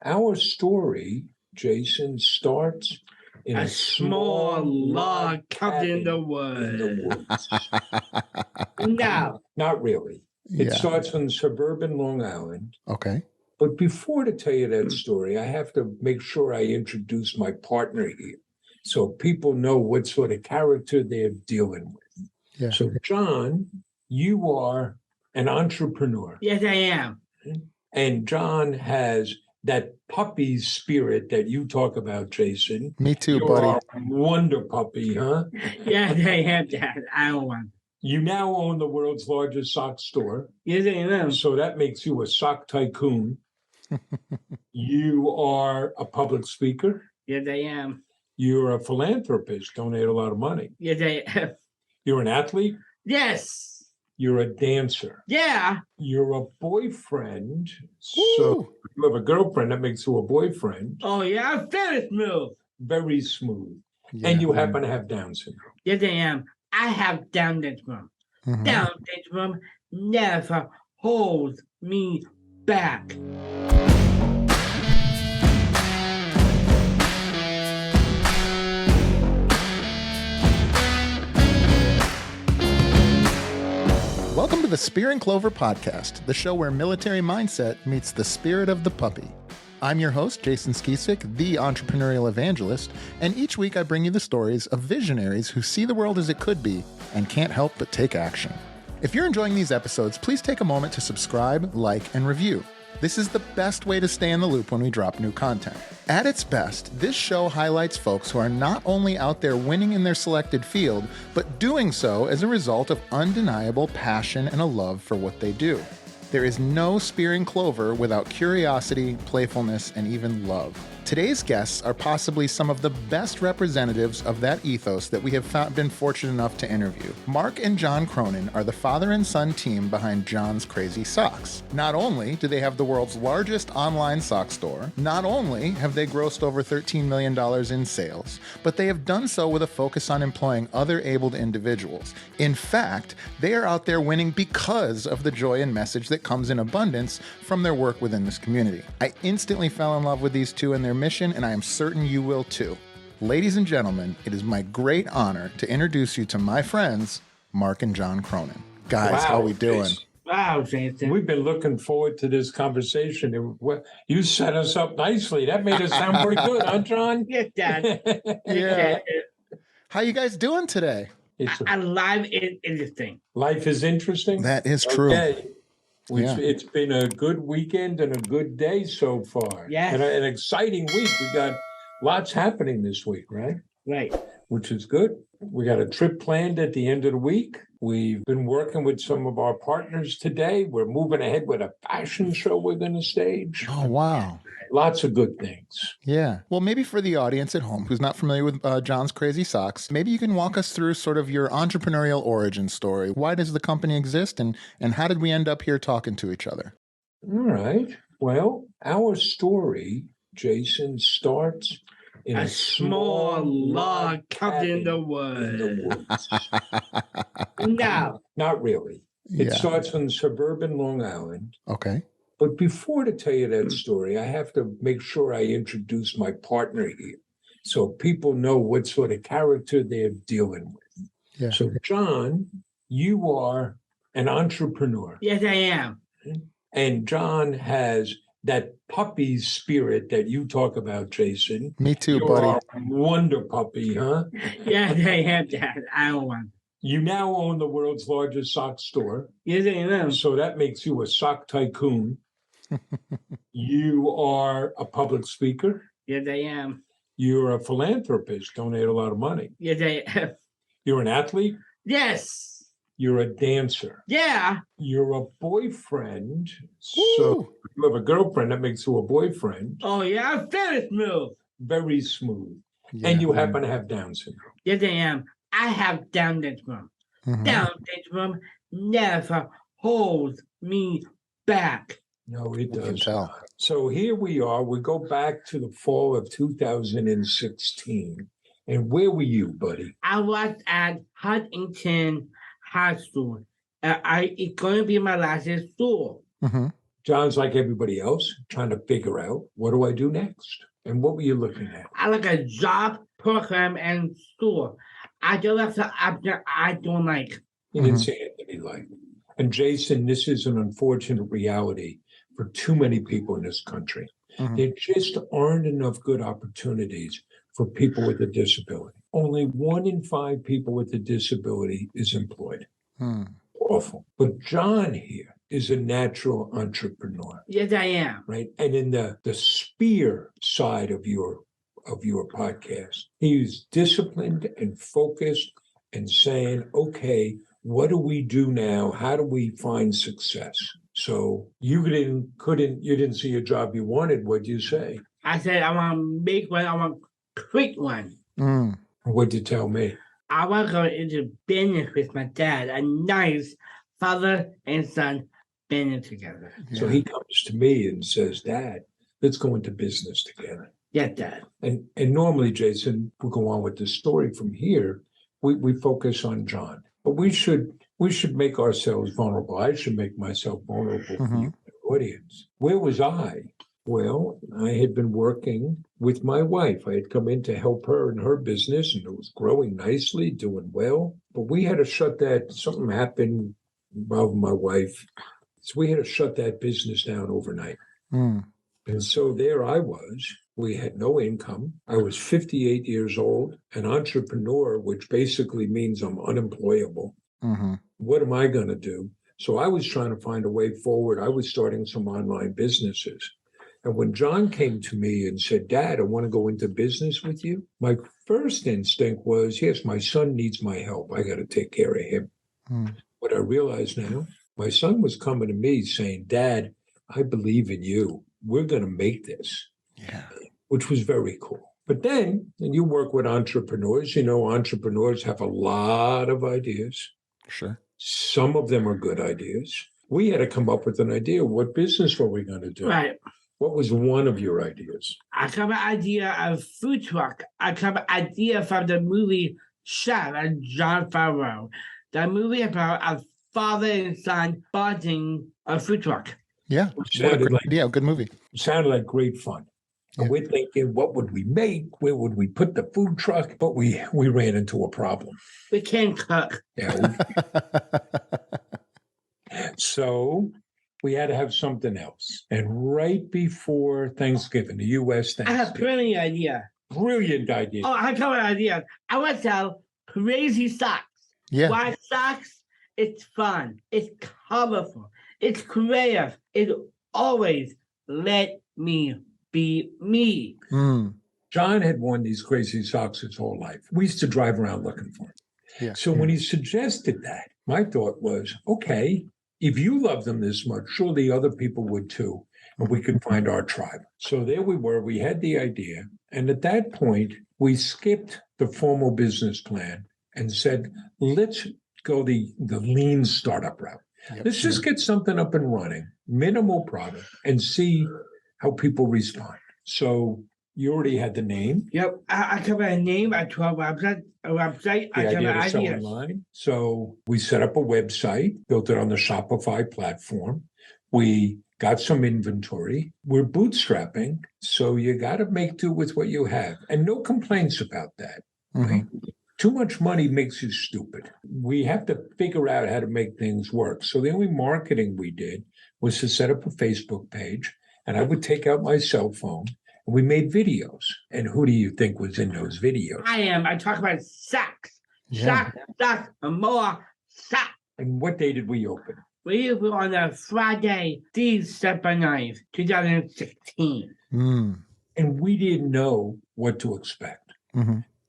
Our story, Jason, starts in A small log cabin in the woods. No. Not really. It starts from suburban Long Island. Okay. But before to tell you that story, I have to make sure I introduce my partner here so people know what sort of character they're dealing with. Yeah. So, John, you are an entrepreneur. Yes, I am. And John has that puppy spirit that you talk about, Jason. Me too, You're buddy. a wonder puppy, huh? Yes, I am, Dad. I own one. You now own the world's largest sock store. Yes, I am. So that makes you a sock tycoon. You are a public speaker. Yes, I am. You're a philanthropist, donate a lot of money. Yes, I am. You're an athlete. Yes. You're a dancer. Yeah. You're a boyfriend. So you have a girlfriend, that makes you a boyfriend. Oh, yeah. I'm very smooth. Very smooth. Yeah. And you happen to have Down syndrome. Yes, I am. I have Down syndrome. Mhm. Down syndrome never holds me back. Welcome to the Spear and Clover podcast, the show where military mindset meets the spirit of the puppy. I'm your host, Jason Skisick, the entrepreneurial evangelist, and each week I bring you the stories of visionaries who see the world as it could be and can't help but take action. If you're enjoying these episodes, please take a moment to subscribe, like, and review. This is the best way to stay in the loop when we drop new content. At its best, this show highlights folks who are not only out there winning in their selected field, but doing so as a result of undeniable passion and a love for what they do. There is no Spear and Clover without curiosity, playfulness, and even love. Today's guests are possibly some of the best representatives of that ethos that we have been fortunate enough to interview. Mark and John Cronin are the father and son team behind John's Crazy Socks. Not only do they have the world's largest online sock store, not only have they grossed over $13 million in sales, but they have done so with a focus on employing other abled individuals. In fact, they are out there winning because of the joy and message that comes in abundance from their work within this community. I instantly fell in love with these two and their mission, and I am certain you will too. Ladies and gentlemen, it is my great honor to introduce you to my friends, Mark and John Cronin. Guys, how we doing? Wow, Jason. We've been looking forward to this conversation. You set us up nicely. That made us sound pretty good, huh, John? Yes, Dad. Yeah. How you guys doing today? Alive is interesting. Life is interesting. That is true. Okay. Yeah. It's been a good weekend and a good day so far. Yes. And an exciting week. We got lots happening this week, right? Right. Which is good. We got a trip planned at the end of the week. We've been working with some of our partners today. We're moving ahead with a fashion show we're going to stage. Oh, wow. Lots of good things. Yeah. Well, maybe for the audience at home who's not familiar with John's Crazy Socks, maybe you can walk us through sort of your entrepreneurial origin story. Why does the company exist, and how did we end up here talking to each other? All right. Well, our story, Jason, starts in A small log cabin in the woods. No. Not really. It Yeah. starts from suburban Long Island. Okay. But before to tell you that story, I have to make sure I introduce my partner here so people know what sort of character they're dealing with. Yeah. So, John, you are an entrepreneur. Yes, I am. And John has that puppy spirit that you talk about, Jason. Me too, You're buddy. a wonder puppy, huh? Yes, I am, Dad. I own one. You now own the world's largest sock store. Yes, I am. So that makes you a sock tycoon. You are a public speaker. Yes, I am. You're a philanthropist, donate a lot of money. Yes, I am. You're an athlete. Yes. You're a dancer. Yeah. You're a boyfriend. So you have a girlfriend, that makes you a boyfriend. Oh, yeah. I'm very smooth. Very smooth. Yeah. And you happen to have Down syndrome. Yes, I am. I have Down syndrome. Mhm. Down syndrome never holds me back. No, it We can does tell. not. So here we are. We go back to the fall of 2016. And where were you, buddy? I was at Huntington High School. It's going to be my last year of school. Mhm. John's like everybody else, trying to figure out, what do I do next? And what were you looking at? I like a job program and school. I don't like the object I don't like. You didn't say anything like. And Jason, this is an unfortunate reality for too many people in this country. There just aren't enough good opportunities for people with a disability. Only 1 in 5 people with a disability is employed. Awful. But John here is a natural entrepreneur. Yes, I am. Right. And in the Spear side of your podcast, he's disciplined and focused and saying, okay, what do we do now? How do we find success? So you didn't see a job you wanted. What'd you say? I said I want to make one. I want to create one. What'd you tell me? I want to go into business with my dad. A nice father and son business together. So he comes to me and says, Dad, let's go into business together. Yes, Dad. And normally, Jason, we'll go on with the story from here. We focus on John, but we should make ourselves vulnerable. I should make myself vulnerable for you, the audience. Where was I? Well, I had been working with my wife. I had come in to help her in her business, and it was growing nicely, doing well. But we had to shut that. Something happened involving my wife, so we had to shut that business down overnight. And so there I was. We had no income. I was 58 years old, an entrepreneur, which basically means I'm unemployable. What am I going to do? So I was trying to find a way forward. I was starting some online businesses. And when John came to me and said, Dad, I want to go into business with you, my first instinct was, yes, my son needs my help. I got to take care of him. What I realize now, my son was coming to me saying, Dad, I believe in you. We're going to make this. Yeah. Which was very cool. But then, and you work with entrepreneurs, entrepreneurs have a lot of ideas. Sure. Some of them are good ideas. We had to come up with an idea. What business were we going to do? Right. What was one of your ideas? I got an idea of food truck. I got an idea from the movie Chef and John Favreau. The movie about a father and son bonding a food truck. Yeah. Good movie. Sounded like great fun. And we're thinking, what would we make? Where would we put the food truck? But we ran into a problem. We can't cook. Yeah. So we had to have something else. And right before Thanksgiving, the U.S. Thanksgiving. I have brilliant idea. Brilliant idea. Oh, I got an idea. I want to sell crazy socks. Yeah. Why socks? It's fun. It's colorful. It's creative. It always let me be me. John had worn these crazy socks his whole life. We used to drive around looking for them. Yeah. So when he suggested that, my thought was, okay, if you love them this much, surely other people would too, and we could find our tribe. So there we were. We had the idea. And at that point, we skipped the formal business plan and said, let's go the lean startup route. Let's just get something up and running, minimal product, and see how people respond. So you already had the name. Yep. I got a name. I told a website. I got an idea. Online. So we set up a website, built it on the Shopify platform. We got some inventory. We're bootstrapping. So you got to make do with what you have. And no complaints about that. Right? Too much money makes you stupid. We have to figure out how to make things work. So the only marketing we did was to set up a Facebook page, and I would take out my cell phone, and we made videos. And who do you think was in those videos? I talk about socks. Socks, and more socks. And what day did we open? We were on a Friday, December 9th, 2016. And we didn't know what to expect.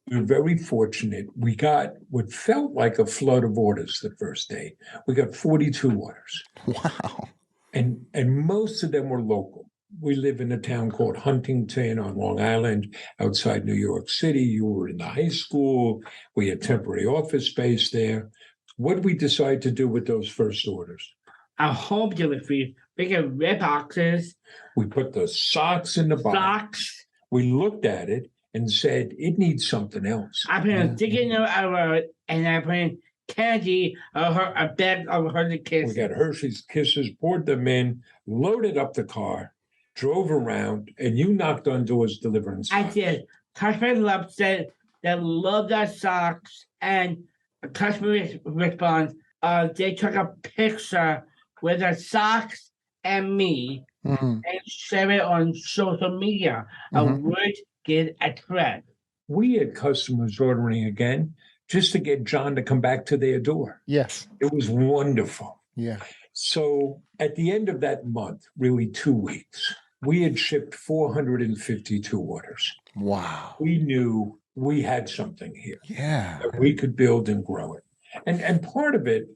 We were very fortunate. We got what felt like a flood of orders the first day. We got 42 orders. Wow. And most of them were local. We live in a town called Huntington on Long Island, outside New York City. You were in the high school. We had temporary office space there. What did we decide to do with those first orders? A home delivery. We get red boxes. We put the socks in the box. Socks. We looked at it and said, it needs something else. I put a sticky note over it, and I put candy, a bag of Hershey We Kisses. got Hershey's Kisses, poured them in, loaded up the car, drove around, and you knocked on doors delivering I socks. did. Customer love said they loved our socks, and a customer responds, they took a picture with our socks and me Mhm. and share it on social media. A Mhm. word get a thread. We had customers ordering again just to get John to come back to their door. Yes. It was wonderful. Yeah. So at the end of that month, really 2 weeks, we had shipped 452 orders. Wow. We knew we had something here Yeah. that we could build and grow it. And part of it,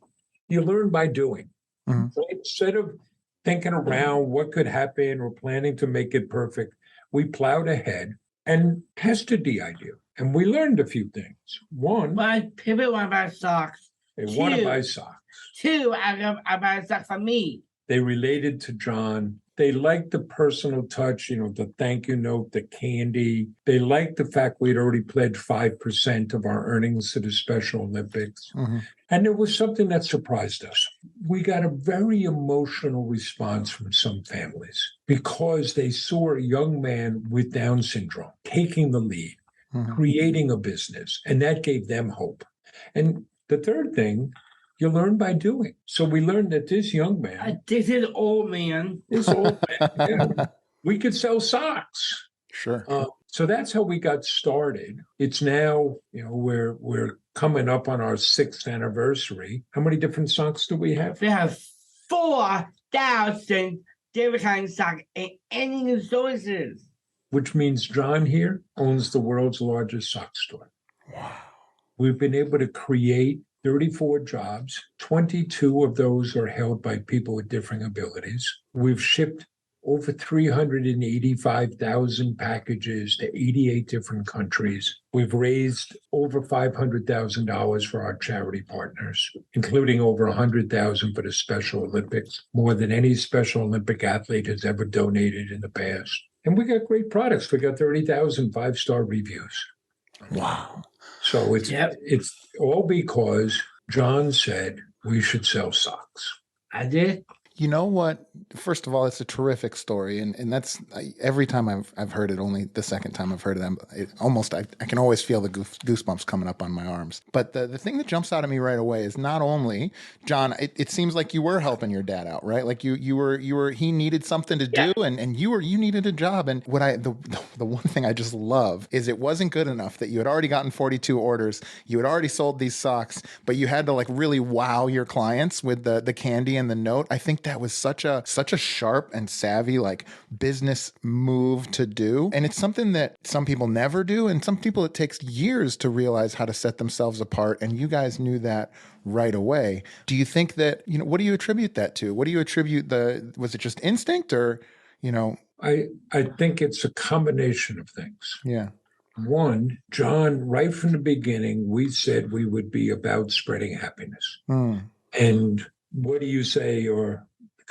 you learn by doing. Mhm. So instead of thinking around what could happen or planning to make it perfect, we plowed ahead and tested the idea. And we learned a few things. One, But pivot one of our socks. they want to Two. buy socks. Two, I buy socks for me. They related to John. They liked the personal touch, the thank you note, the candy. They liked the fact we'd already pledged 5% of our earnings to the Special Olympics. Mhm. And it was something that surprised us. We got a very emotional response from some families because they saw a young man with Down syndrome taking the lead, Mhm. creating a business, and that gave them hope. And the third thing, you learn by doing. So we learned that this young man, This is old man. we could sell socks. Sure. So that's how we got started. It's now, we're coming up on our 6th anniversary. How many different socks do we have? We have 4,000 different kinds of socks and any sources. Which means John here owns the world's largest sock store. Wow. We've been able to create 34 jobs. 22 of those are held by people with differing abilities. We've shipped over 385,000 packages to 88 different countries. We've raised over $500,000 for our charity partners, including over $100,000 for the Special Olympics, more than any Special Olympic athlete has ever donated in the past. And we got great products. We got 30,000 five-star reviews. Wow. So it's all because John said we should sell socks. I did. You know what? First of all, it's a terrific story, and that's every time I've heard it. Only the second time I've heard it, I can always feel the goosebumps coming up on my arms. But the thing that jumps out at me right away is not only John. It seems like you were helping your dad out, right? Like you were. He needed something to do, and you needed a job. And what the one thing I just love is it wasn't good enough that you had already gotten 42 orders, you had already sold these socks, but you had to like really wow your clients with the candy and the note. I think that was such a sharp and savvy like business move to do. And it's something that some people never do. And some people it takes years to realize how to set themselves apart. And you guys knew that right away. Do you think that, what do you attribute that to? What do you attribute was it just instinct or, I think it's a combination of things. Yeah. One, John, right from the beginning, we said we would be about spreading happiness. And what do you say are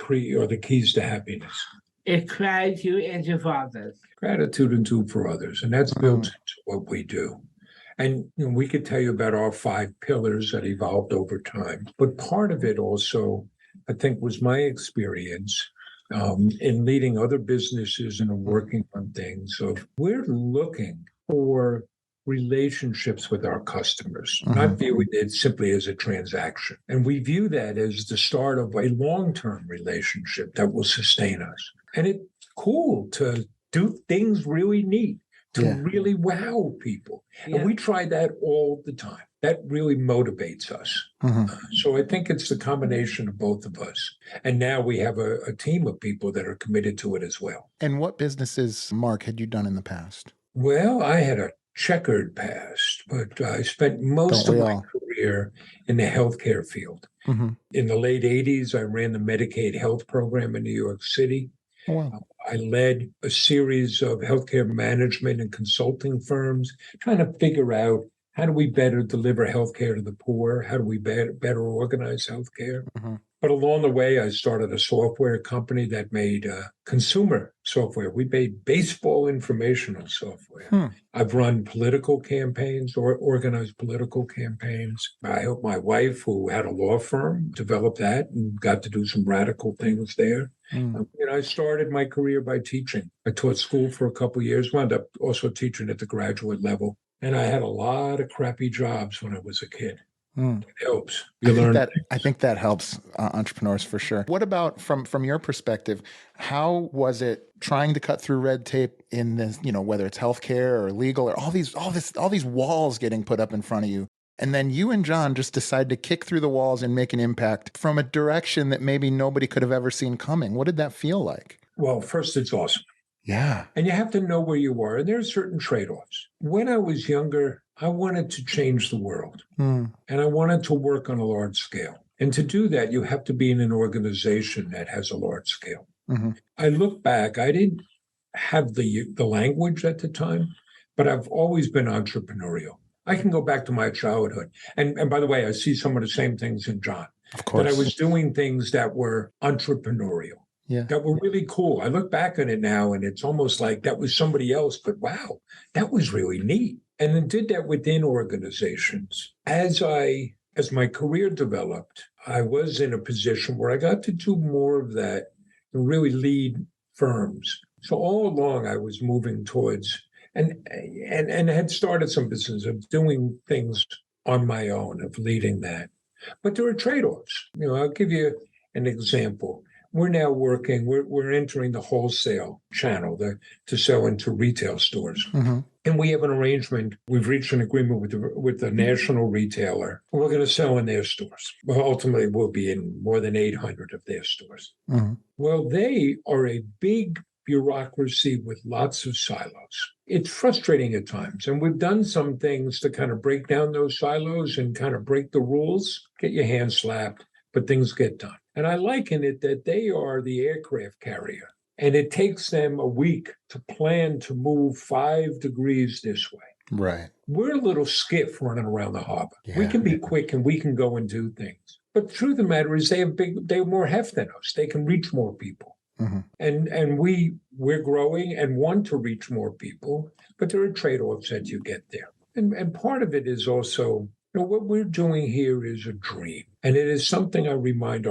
the keys to happiness? It's gratitude and to others. Gratitude and do for others. And that's built into what we do. And we could tell you about our 5 pillars that evolved over time. But part of it also, I think, was my experience in leading other businesses and working on things. So we're looking for relationships with our customers, not viewing it simply as a transaction. And we view that as the start of a long-term relationship that will sustain us. And it's cool to do things really neat, to really wow people. Yeah. And we try that all the time. That really motivates us. So I think it's the combination of both of us. And now we have a team of people that are committed to it as well. And what businesses, Mark, had you done in the past? Well, I had a checkered past, but I spent most of my career in the healthcare field. In the late 80s, I ran the Medicaid health program in New York City. Oh, wow. I led a series of healthcare management and consulting firms, trying to figure out how do we better deliver healthcare to the poor? How do we better organize healthcare? But along the way, I started a software company that made consumer software. We made baseball informational software. I've run political campaigns or organized political campaigns. I helped my wife, who had a law firm, develop that and got to do some radical things there. I started my career by teaching. I taught school for a couple of years, wound up also teaching at the graduate level. And I had a lot of crappy jobs when I was a kid. It helps. I think that helps entrepreneurs for sure. What about from your perspective? How was it trying to cut through red tape in this, whether it's healthcare or legal or all these walls getting put up in front of you? And then you and John just decide to kick through the walls and make an impact from a direction that maybe nobody could have ever seen coming. What did that feel like? Well, first, it's awesome. Yeah. And you have to know where you are. And there are certain trade-offs. When I was younger, I wanted to change the world. And I wanted to work on a large scale. And to do that, you have to be in an organization that has a large scale. I look back, I didn't have the language at the time, but I've always been entrepreneurial. I can go back to my childhood. And by the way, I see some of the same things in John. Of course. That I was doing things that were entrepreneurial. Yeah. That were really cool. I look back on it now and it's almost like that was somebody else, but wow, that was really neat. And then did that within organizations. As my career developed, I was in a position where I got to do more of that and really lead firms. So all along I was moving towards and had started some business of doing things on my own, of leading that. But there are trade-offs. I'll give you an example. We're now working, we're entering the wholesale channel to sell into retail stores. And we have an arrangement. We've reached an agreement with the national retailer. We're going to sell in their stores. Well, ultimately, we'll be in more than 800 of their stores. Well, they are a big bureaucracy with lots of silos. It's frustrating at times. And we've done some things to kind of break down those silos and kind of break the rules, get your hand slapped, but things get done. And I liken it that they are the aircraft carrier. And it takes them a week to plan to move 5 degrees this way. Right. We're a little skiff running around the harbor. Yeah. We can be quick and we can go and do things. But the truth of the matter is they have more heft than us. They can reach more people. And we're growing and want to reach more people, but there are trade-offs that you get there. And part of it is also, what we're doing here is a dream. And it is something I remind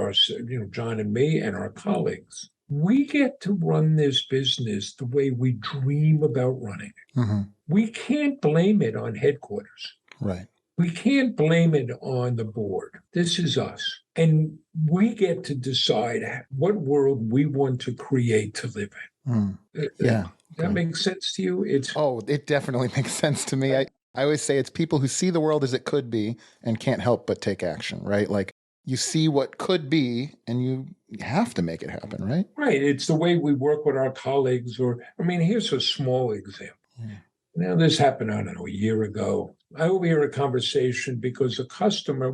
John and me and our colleagues. We get to run this business the way we dream about running it. We can't blame it on headquarters. Right. We can't blame it on the board. This is us. And we get to decide what world we want to create to live in. Yeah. That makes sense to you? It definitely makes sense to me. I always say it's people who see the world as it could be and can't help but take action, right? Like you see what could be and you have to make it happen, right? Right. It's the way we work with our colleagues here's a small example. Now, this happened, I don't know, a year ago. I overhear a conversation because a customer,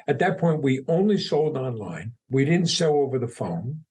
at that point, we only sold online. We didn't sell over the phone,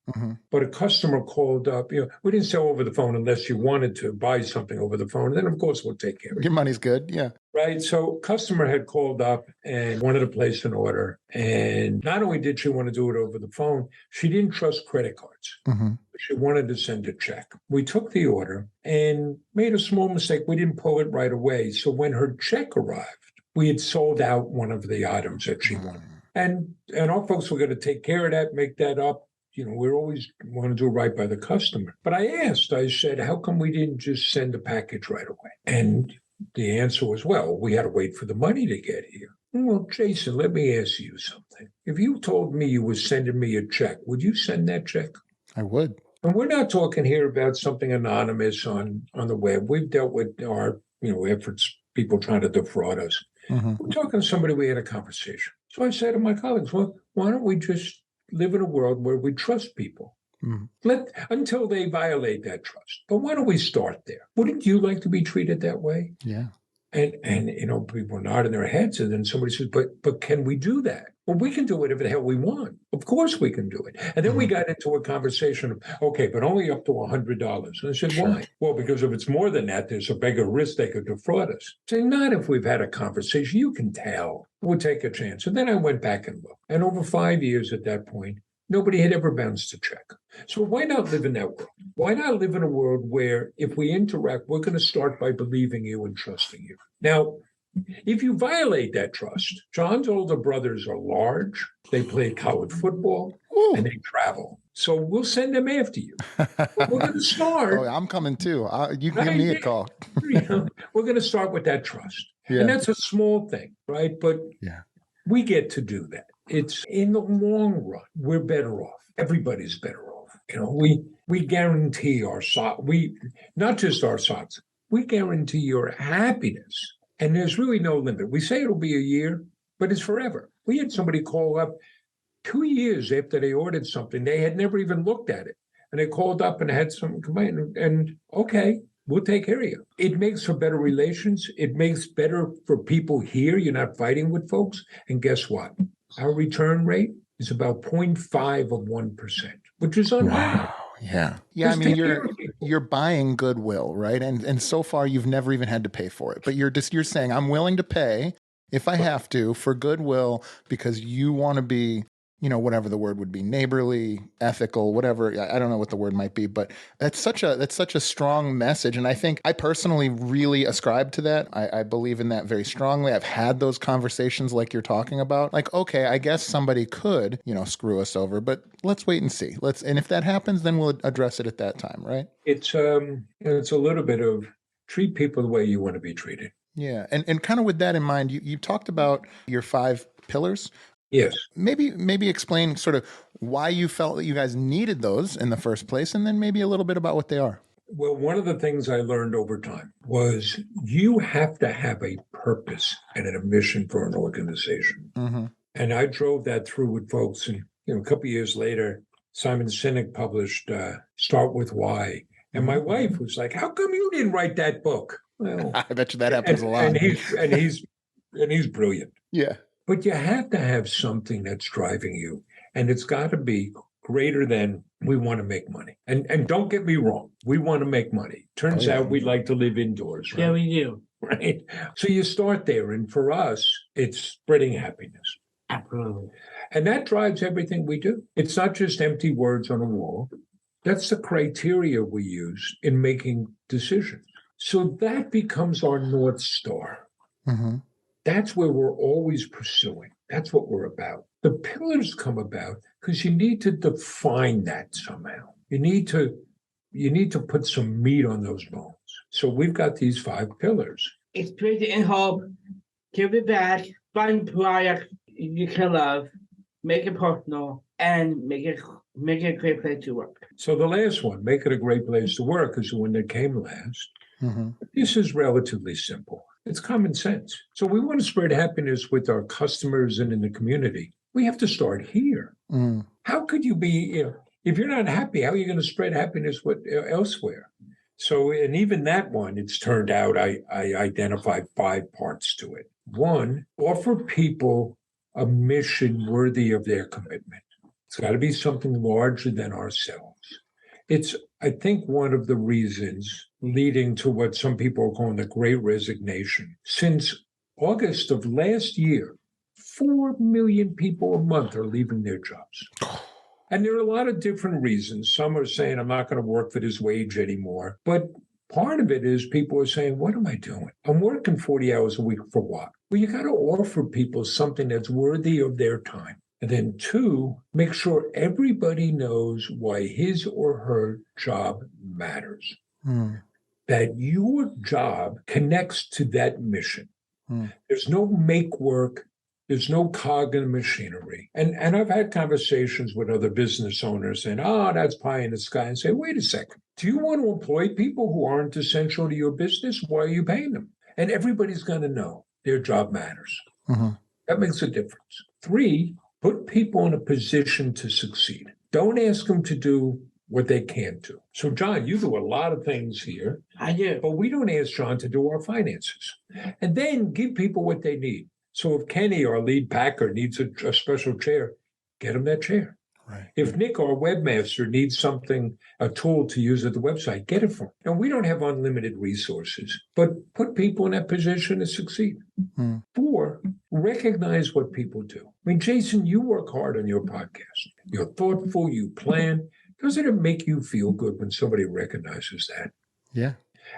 but a customer called up. We didn't sell over the phone unless you wanted to buy something over the phone. And then, of course, we'll take care of it. Your money's good, yeah. Right. So customer had called up and wanted to place an order. And not only did she want to do it over the phone, she didn't trust credit cards. She wanted to send a check. We took the order and made a small mistake. We didn't pull it right away. So when her check arrived, we had sold out one of the items that she wanted. And our folks were going to take care of that, make that up. We always want to do right by the customer. But I said, how come we didn't just send the package right away? And the answer was, well, we had to wait for the money to get here. Well, Jason, let me ask you something. If you told me you were sending me a check, would you send that check? I would. And we're not talking here about something anonymous on the web. We've dealt with our efforts, people trying to defraud us. We're talking to somebody we had a conversation. So I said to my colleagues, well, why don't we just live in a world where we trust people? Until they violate that trust. But why don't we start there? Wouldn't you like to be treated that way? Yeah. And people are nodding their heads, and then somebody says, but can we do that? Well, we can do whatever the hell we want. Of course we can do it. And then we got into a conversation of, okay, but only up to $100. And I said, why? Well, because if it's more than that, there's a bigger risk they could defraud us. I said, not if we've had a conversation. You can tell. We'll take a chance. And then I went back and looked. And over 5 years at that point, nobody had ever bounced a check. So why not live in that world? Why not live in a world where if we interact, we're going to start by believing you and trusting you? Now, if you violate that trust, John's older brothers are large, they play college football, and they travel. So we'll send them after you. But we're going to start. Oh, I'm coming too. You Right? give me a call. We're going to start with that trust. Yeah. And that's a small thing, right? But we get to do that. It's in the long run, we're better off. Everybody's better off. We guarantee our not just our socks, we guarantee your happiness. And there's really no limit. We say it'll be a year, but it's forever. We had somebody call up 2 years after they ordered something. They had never even looked at it. And they called up and had some come in and okay, we'll take care of you. It makes for better relations. It makes better for people here. You're not fighting with folks. And guess what? Our return rate is about 0.5 of 1%, which is unheard of. Wow. Yeah. I mean, you're buying goodwill, right? And so far you've never even had to pay for it. But you're saying I'm willing to pay if I have to for goodwill because you want to be, whatever the word would be, neighborly, ethical, whatever. I don't know what the word might be, but that's such a strong message. And I think I personally really ascribe to that. I believe in that very strongly. I've had those conversations like you're talking about. Like, okay, I guess somebody could, screw us over, but let's wait and see. And if that happens, then we'll address it at that time, right? It's a little bit of treat people the way you want to be treated. Yeah. And kind of with that in mind, you talked about your 5 pillars. Yes. Maybe explain sort of why you felt that you guys needed those in the first place, and then maybe a little bit about what they are. Well, one of the things I learned over time was you have to have a purpose and a mission for an organization. Mm-hmm. And I drove that through with folks. And a couple of years later, Simon Sinek published Start With Why. And my wife was like, how come you didn't write that book? Well, I bet you that happens a lot. And he's brilliant. Yeah. But you have to have something that's driving you. And it's got to be greater than we want to make money. And don't get me wrong, we want to make money. Turns out we like to live indoors, right? Yeah, we do. Right? So you start there. And for us, it's spreading happiness. Absolutely. And that drives everything we do. It's not just empty words on a wall. That's the criteria we use in making decisions. So that becomes our North Star. Mm-hmm. That's where we're always pursuing. That's what we're about. The pillars come about because you need to define that somehow. You need to put some meat on those bones. So we've got these 5 pillars. Experience and hope, give it back, find product you can love, make it personal, and make it a great place to work. So the last one, make it a great place to work, is the one that came last. Mm-hmm. This is relatively simple. It's common sense. So we want to spread happiness with our customers and in the community. We have to start here. Mm. How could you be, if you're not happy, how are you going to spread happiness elsewhere? So, and even that one, it's turned out I identified 5 parts to it. 1, offer people a mission worthy of their commitment. It's got to be something larger than ourselves. It's, I think, one of the reasons leading to what some people are calling the Great Resignation. Since August of last year, 4 million people a month are leaving their jobs. And there are a lot of different reasons. Some are saying, I'm not going to work for this wage anymore. But part of it is people are saying, what am I doing? I'm working 40 hours a week for what? Well, you got to offer people something that's worthy of their time. And then 2, make sure everybody knows why his or her job matters. Mm. That your job connects to that mission. Mm. There's no make work. There's no cog in the machinery. And I've had conversations with other business owners saying, that's pie in the sky. And say, wait a second. Do you want to employ people who aren't essential to your business? Why are you paying them? And everybody's going to know their job matters. Mm-hmm. That makes a difference. 3, put people in a position to succeed. Don't ask them to do what they can't do. So, John, you do a lot of things here. I do. But we don't ask John to do our finances. And then give people what they need. So if Kenny, our lead packer, needs a special chair, get him that chair. Right. If Nick, our webmaster, needs something, a tool to use at the website, get it from him. And we don't have unlimited resources, but put people in that position to succeed. 4, recognize what people do. I mean, Jason, you work hard on your podcast. You're thoughtful, you plan. Doesn't it make you feel good when somebody recognizes that? Yeah.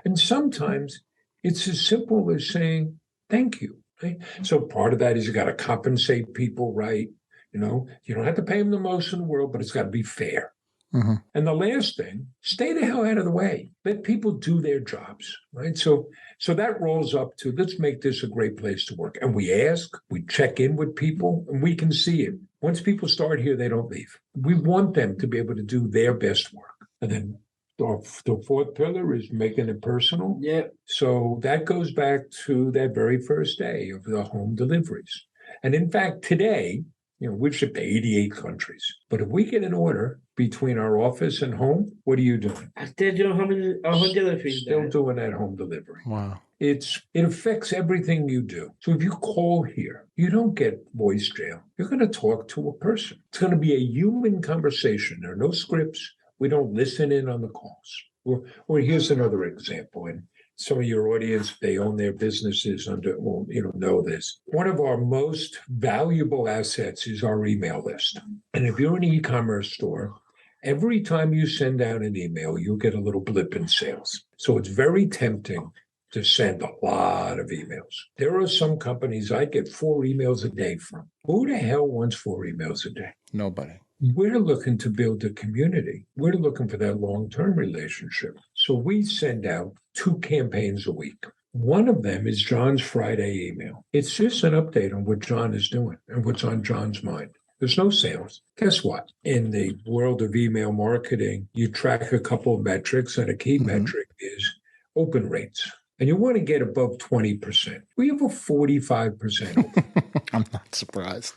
And sometimes it's as simple as saying, thank you. Right? So part of that is you got to compensate people right. You know, you don't have to pay them the most in the world, but it's got to be fair. And the last thing, stay the hell out of the way. Let people do their jobs, right? So that rolls up to, let's make this a great place to work. And we ask, we check in with people, and we can see it. Once people start here, they don't leave. We want them to be able to do their best work. And then the 4th pillar is making it personal. Yeah. So that goes back to that very first day of the home deliveries. And in fact, today, you know, we've shipped to 88 countries. But if we get an order between our office and home, what are you doing? I still do home delivery. Still doing that home delivery. Wow. It affects everything you do. So if you call here, you don't get voice jail. You're going to talk to a person. It's going to be a human conversation. There are no scripts. We don't listen in on the calls. Or here's another example. And some of your audience, they own their businesses know this. One of our most valuable assets is our email list. And if you're an e-commerce store, every time you send out an email, you'll get a little blip in sales. So it's very tempting to send a lot of emails. There are some companies I get 4 emails a day from. Who the hell wants 4 emails a day? Nobody. We're looking to build a community. We're looking for that long-term relationship. So we send out 2 campaigns a week. One of them is John's Friday email. It's just an update on what John is doing and what's on John's mind. There's no sales. Guess what? In the world of email marketing, you track a couple of metrics, and a key metric is open rates. And you want to get above 20%. We have a 45% open. I'm not surprised.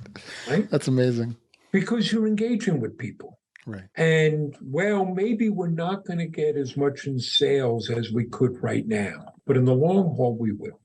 Right? That's amazing. Because you're engaging with people. Right. And, well, maybe we're not going to get as much in sales as we could right now. But in the long haul, we will.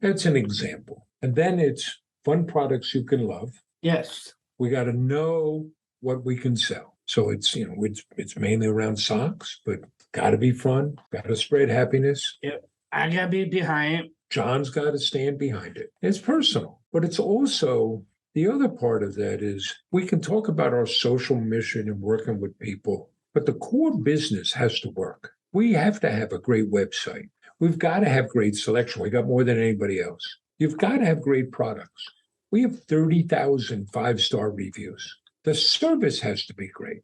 That's an example. And then it's fun products you can love. Yes. We got to know what we can sell. So it's mainly around socks, but got to be fun. Got to spread happiness. Yep. I got to be behind it. John's got to stand behind it. It's personal, but it's also... The other part of that is we can talk about our social mission and working with people, but the core business has to work. We have to have a great website. We've got to have great selection. We got more than anybody else. You've got to have great products. We have 30,000 5-star reviews. The service has to be great.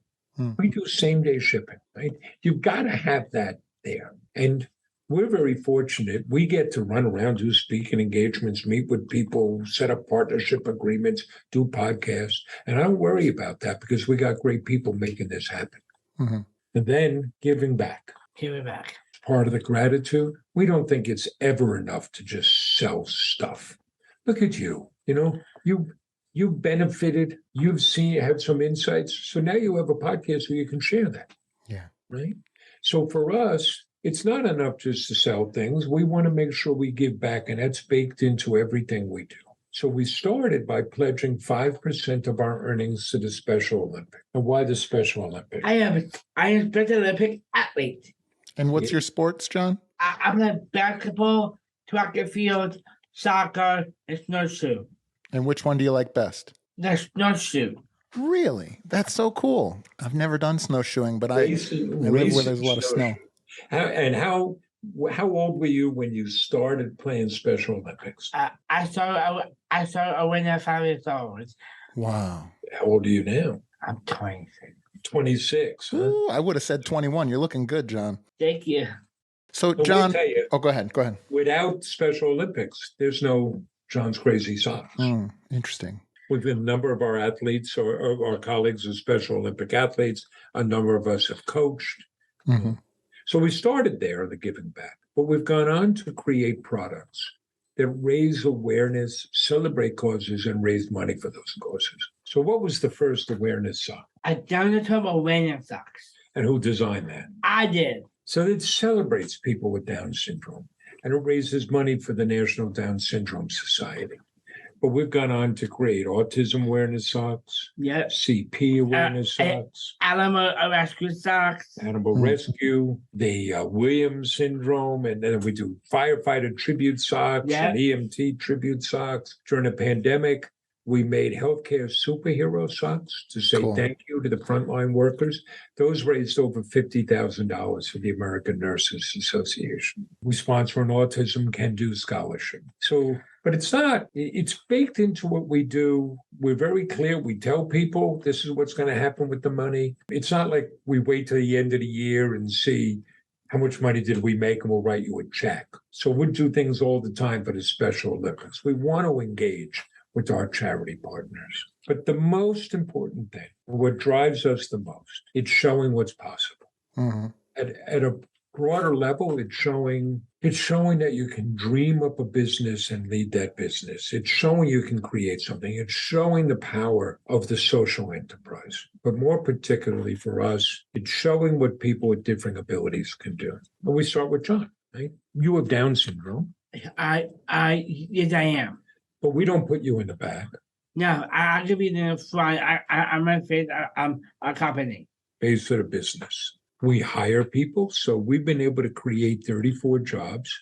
We do same-day shipping, right? You've got to have that there. And we're very fortunate. We get to run around, do speaking engagements, meet with people, set up partnership agreements, do podcasts. And I don't worry about that because we got great people making this happen. And then giving back. Giving back. Part of the gratitude. We don't think it's ever enough to just sell stuff. Look at you. You know, you benefited. You've had some insights. So now you have a podcast where you can share that. Yeah. Right. So for us, it's not enough just to sell things. We want to make sure we give back, and that's baked into everything we do. So we started by pledging 5% of our earnings to the Special Olympics. And why the Special Olympics? I am a Special Olympic athlete. And what's your sports, John? I play basketball, track and field, soccer, and snowshoe. And which one do you like best? The snowshoe. Really? That's so cool. I've never done snowshoeing, but I live where there's a lot of snow. How old were you when you started playing Special Olympics? I started when I was 5 years old. Wow. How old are you now? I'm 26. 26. Huh? Ooh, I would have said 21. You're looking good, John. Thank you. So, But John. tell you, Go ahead. without Special Olympics, there's no John's Crazy Socks. Interesting. With a number of our athletes or our colleagues are Special Olympic athletes. A number of us have coached. So we started there, the giving back, but we've gone on to create products that raise awareness, celebrate causes, and raise money for those causes. So what was the first awareness sock? I down the term awareness socks. And who designed that? I did. So it celebrates people with Down syndrome, and it raises money for the National Down Syndrome Society. But we've gone on to create autism awareness socks, Yep. CP awareness socks, Animal rescue socks. animal rescue, the Williams syndrome, and then we do firefighter tribute socks and EMT tribute socks. During the pandemic, we made healthcare superhero socks to say thank you to the frontline workers. Those raised over $50,000 for the American Nurses Association. We sponsor an Autism Can Do scholarship. But it's baked into what we do. We're very clear. We tell people this is what's going to happen with the money. It's not like we wait till the end of the year and see how much money did we make and we'll write you a check. So we do things all the time for the Special Olympics. We want to engage with our charity partners. But the most important thing, what drives us the most, it's showing what's possible. Mm-hmm. At a broader level, it's showing that you can dream up a business and lead that business. It's showing you can create something. It's showing the power of the social enterprise. But more particularly for us, it's showing what people with different abilities can do. And we start with John, right? You have Down syndrome. Yes, I am. But we don't put you in the back. No, I could be in the front. I'm afraid I'm a company. Based on a business. We hire people. So we've been able to create 34 jobs.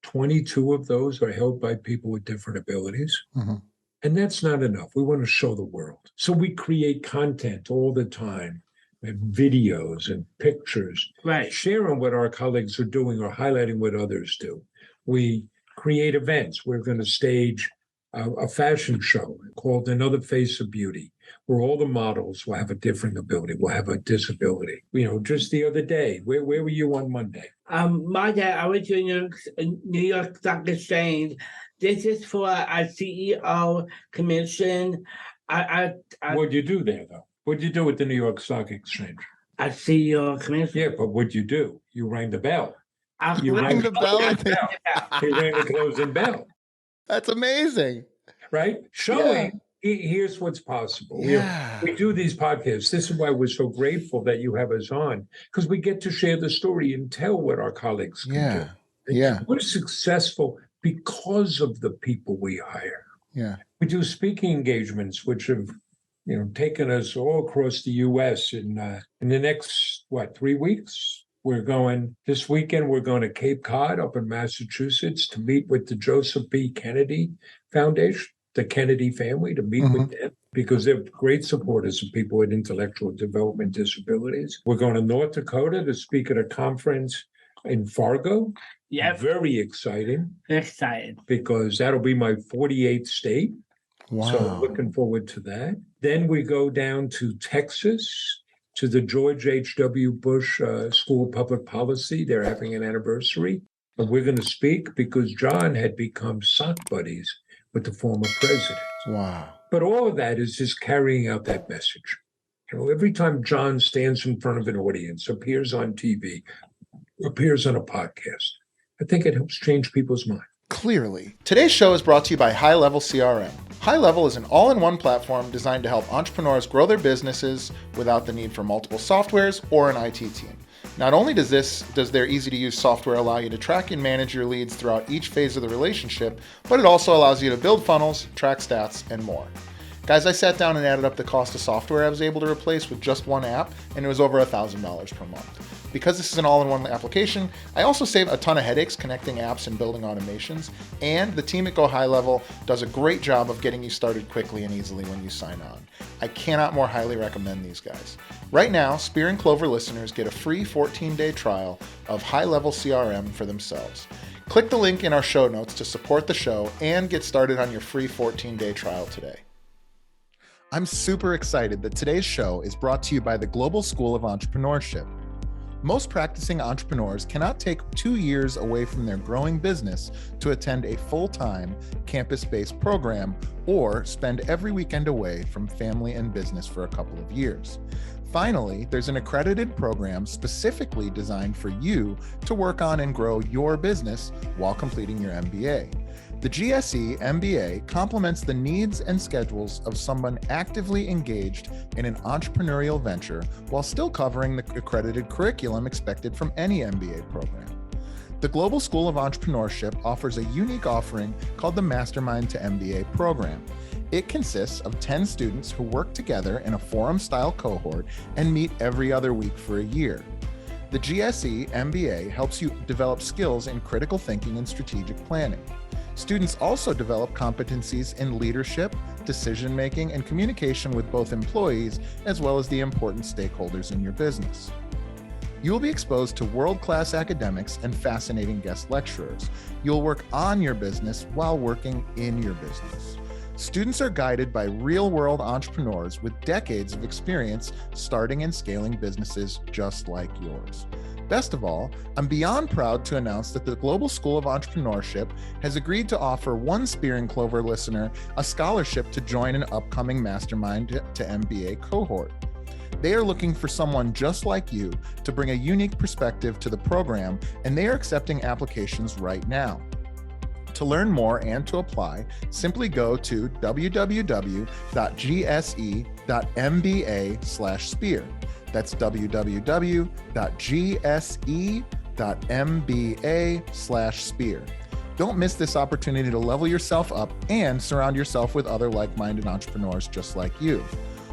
22 of those are held by people with different abilities. Mm-hmm. And that's not enough. We want to show the world. So we create content all the time, and videos and pictures, sharing what our colleagues are doing or highlighting what others do. We create events. We're going to stage a fashion show called Another Face of Beauty, where all the models will have a different ability, will have a disability. Just the other day, where were you on Monday? Monday, I went to New York Stock Exchange. This is for a CEO commission. What'd you do there, though? What'd you do at the New York Stock Exchange? A CEO commission. Yeah, but what'd you do? You rang the bell. You rang the bell? You rang the closing bell. That's amazing. Right? Showing, here's what's possible. Yeah. We do these podcasts. This is why we're so grateful that you have us on, because we get to share the story and tell what our colleagues can do. Yeah. We're successful because of the people we hire. Yeah. We do speaking engagements, which have taken us all across the U.S. in the next, 3 weeks? This weekend, we're going to Cape Cod up in Massachusetts to meet with the Joseph B. Kennedy Foundation, the Kennedy family, to meet with them because they're great supporters of people with intellectual development disabilities. We're going to North Dakota to speak at a conference in Fargo. Yeah. Very exciting. Excited. Because that'll be my 48th state. Wow. So looking forward to that. Then we go down to Texas, to the George H.W. Bush School of Public Policy. They're having an anniversary. And we're going to speak because John had become sock buddies with the former president. Wow. But all of that is just carrying out that message. Every time John stands in front of an audience, appears on TV, appears on a podcast, I think it helps change people's minds. Clearly. Today's show is brought to you by High Level CRM. High Level is an all-in-one platform designed to help entrepreneurs grow their businesses without the need for multiple softwares or an IT team. Not only does their easy-to-use software allow you to track and manage your leads throughout each phase of the relationship, but it also allows you to build funnels, track stats, and more. Guys, I sat down and added up the cost of software I was able to replace with just one app, and it was over $1,000 per month. Because this is an all-in-one application, I also save a ton of headaches connecting apps and building automations, and the team at Go High Level does a great job of getting you started quickly and easily when you sign on. I cannot more highly recommend these guys. Right now, Spear and Clover listeners get a free 14-day trial of High Level CRM for themselves. Click the link in our show notes to support the show and get started on your free 14-day trial today. I'm super excited that today's show is brought to you by the Global School of Entrepreneurship. Most practicing entrepreneurs cannot take 2 years away from their growing business to attend a full-time campus-based program or spend every weekend away from family and business for a couple of years. Finally, there's an accredited program specifically designed for you to work on and grow your business while completing your MBA. The GSE MBA complements the needs and schedules of someone actively engaged in an entrepreneurial venture while still covering the accredited curriculum expected from any MBA program. The Global School of Entrepreneurship offers a unique offering called the Mastermind to MBA program. It consists of 10 students who work together in a forum-style cohort and meet every other week for a year. The GSE MBA helps you develop skills in critical thinking and strategic planning. Students also develop competencies in leadership, decision-making, and communication with both employees as well as the important stakeholders in your business. You will be exposed to world-class academics and fascinating guest lecturers. You'll work on your business while working in your business. Students are guided by real-world entrepreneurs with decades of experience starting and scaling businesses just like yours. Best of all, I'm beyond proud to announce that the Global School of Entrepreneurship has agreed to offer one Spear and Clover listener a scholarship to join an upcoming Mastermind to MBA cohort. They are looking for someone just like you to bring a unique perspective to the program, and they are accepting applications right now. To learn more and to apply, simply go to www.gse.mba/spear. That's www.gse.mba/spear. Don't miss this opportunity to level yourself up and surround yourself with other like-minded entrepreneurs just like you.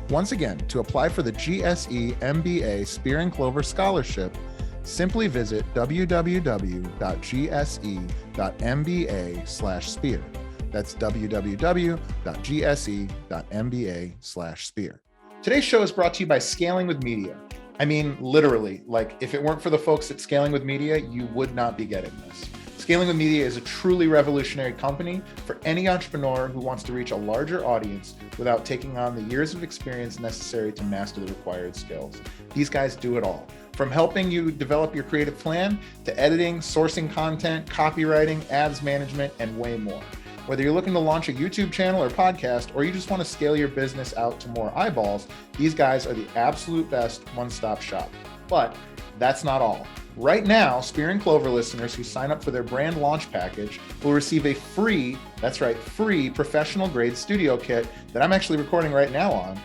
Once again, to apply for the GSE MBA Spear and Clover Scholarship, simply visit www.gse.mba/spear. That's www.gse.mba/spear. Today's show is brought to you by Scaling with Media. I mean, literally, like if it weren't for the folks at Scaling with Media, you would not be getting this. Scaling with Media is a truly revolutionary company for any entrepreneur who wants to reach a larger audience without taking on the years of experience necessary to master the required skills. These guys do it all. From helping you develop your creative plan to editing, sourcing content, copywriting, ads management, and way more. Whether you're looking to launch a YouTube channel or podcast, or you just want to scale your business out to more eyeballs, these guys are the absolute best one-stop shop. But that's not all. Right now, Spear and Clover listeners who sign up for their brand launch package will receive a free, that's right, free professional grade studio kit that I'm actually recording right now on.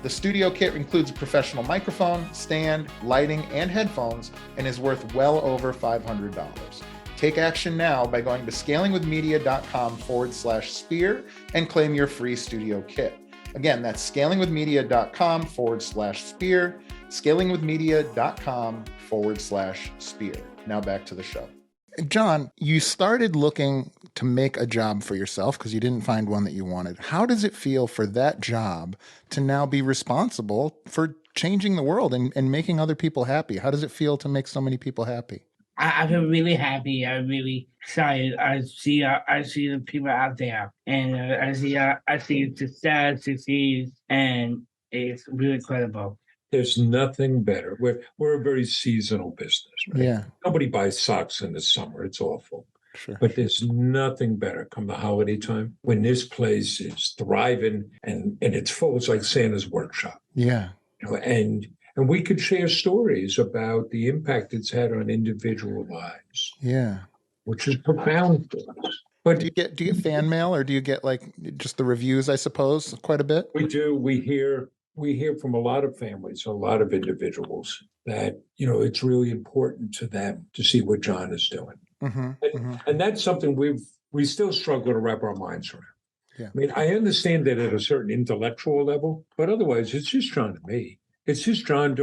The studio kit includes a professional microphone, stand, lighting, and headphones, and is worth well over $500. Take action now by going to scalingwithmedia.com/spear and claim your free studio kit. Again, that's scalingwithmedia.com/spear, scalingwithmedia.com/spear. Now back to the show. John, you started looking to make a job for yourself because you didn't find one that you wanted. How does it feel for that job to now be responsible for changing the world and making other people happy? How does it feel to make so many people happy? I feel really happy. I'm really excited. I see the people out there, and I see the sad succeeds, and it's really incredible. There's nothing better. We're a very seasonal business, right? Yeah. Nobody buys socks in the summer. It's awful. Sure. But there's nothing better come the holiday time when this place is thriving and it's full. It's like Santa's workshop. Yeah. You know, and we could share stories about the impact it's had on individual lives. Yeah. Which is profound for us. But do you get fan mail, or do you get like just the reviews, I suppose, quite a bit? We do. We hear from a lot of families, a lot of individuals that, you know, it's really important to them to see what John is doing. And that's something we still struggle to wrap our minds around. Yeah. I mean, I understand that at a certain intellectual level, but otherwise it's just John and me. It's just John.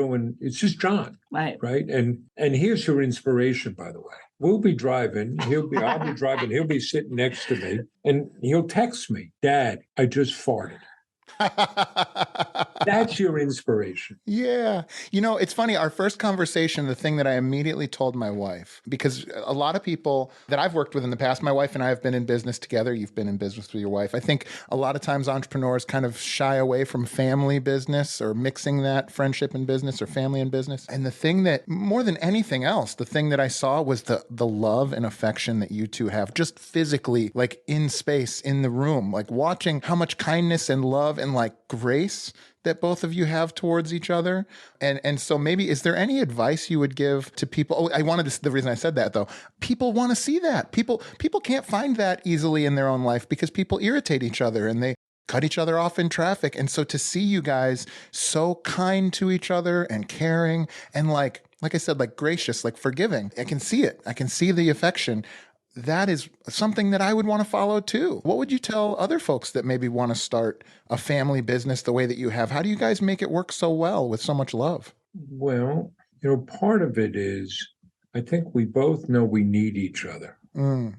Right. Right. And here's your inspiration, by the way. I'll be driving, he'll be sitting next to me, and he'll text me, "Dad, I just farted." That's your inspiration. Yeah. You know, it's funny. Our first conversation, the thing that I immediately told my wife, because a lot of people that I've worked with in the past, my wife and I have been in business together. You've been in business with your wife. I think a lot of times entrepreneurs kind of shy away from family business or mixing that friendship and business or family and business. And the thing that, more than anything else, the thing that I saw was the love and affection that you two have just physically, like in space, in the room, like watching how much kindness and love and like grace that both of you have towards each other. And so maybe, is there any advice you would give to people? Oh, the reason I said that though, people want to see that. People can't find that easily in their own life because people irritate each other and they cut each other off in traffic. And so to see you guys so kind to each other and caring and like like I said, like gracious, like forgiving. I can see it. I can see the affection. That is something that I would want to follow too. What would you tell other folks that maybe want to start a family business the way that you have? How do you guys make it work so well with so much love? Well, part of it is I think we both know we need each other. Mm.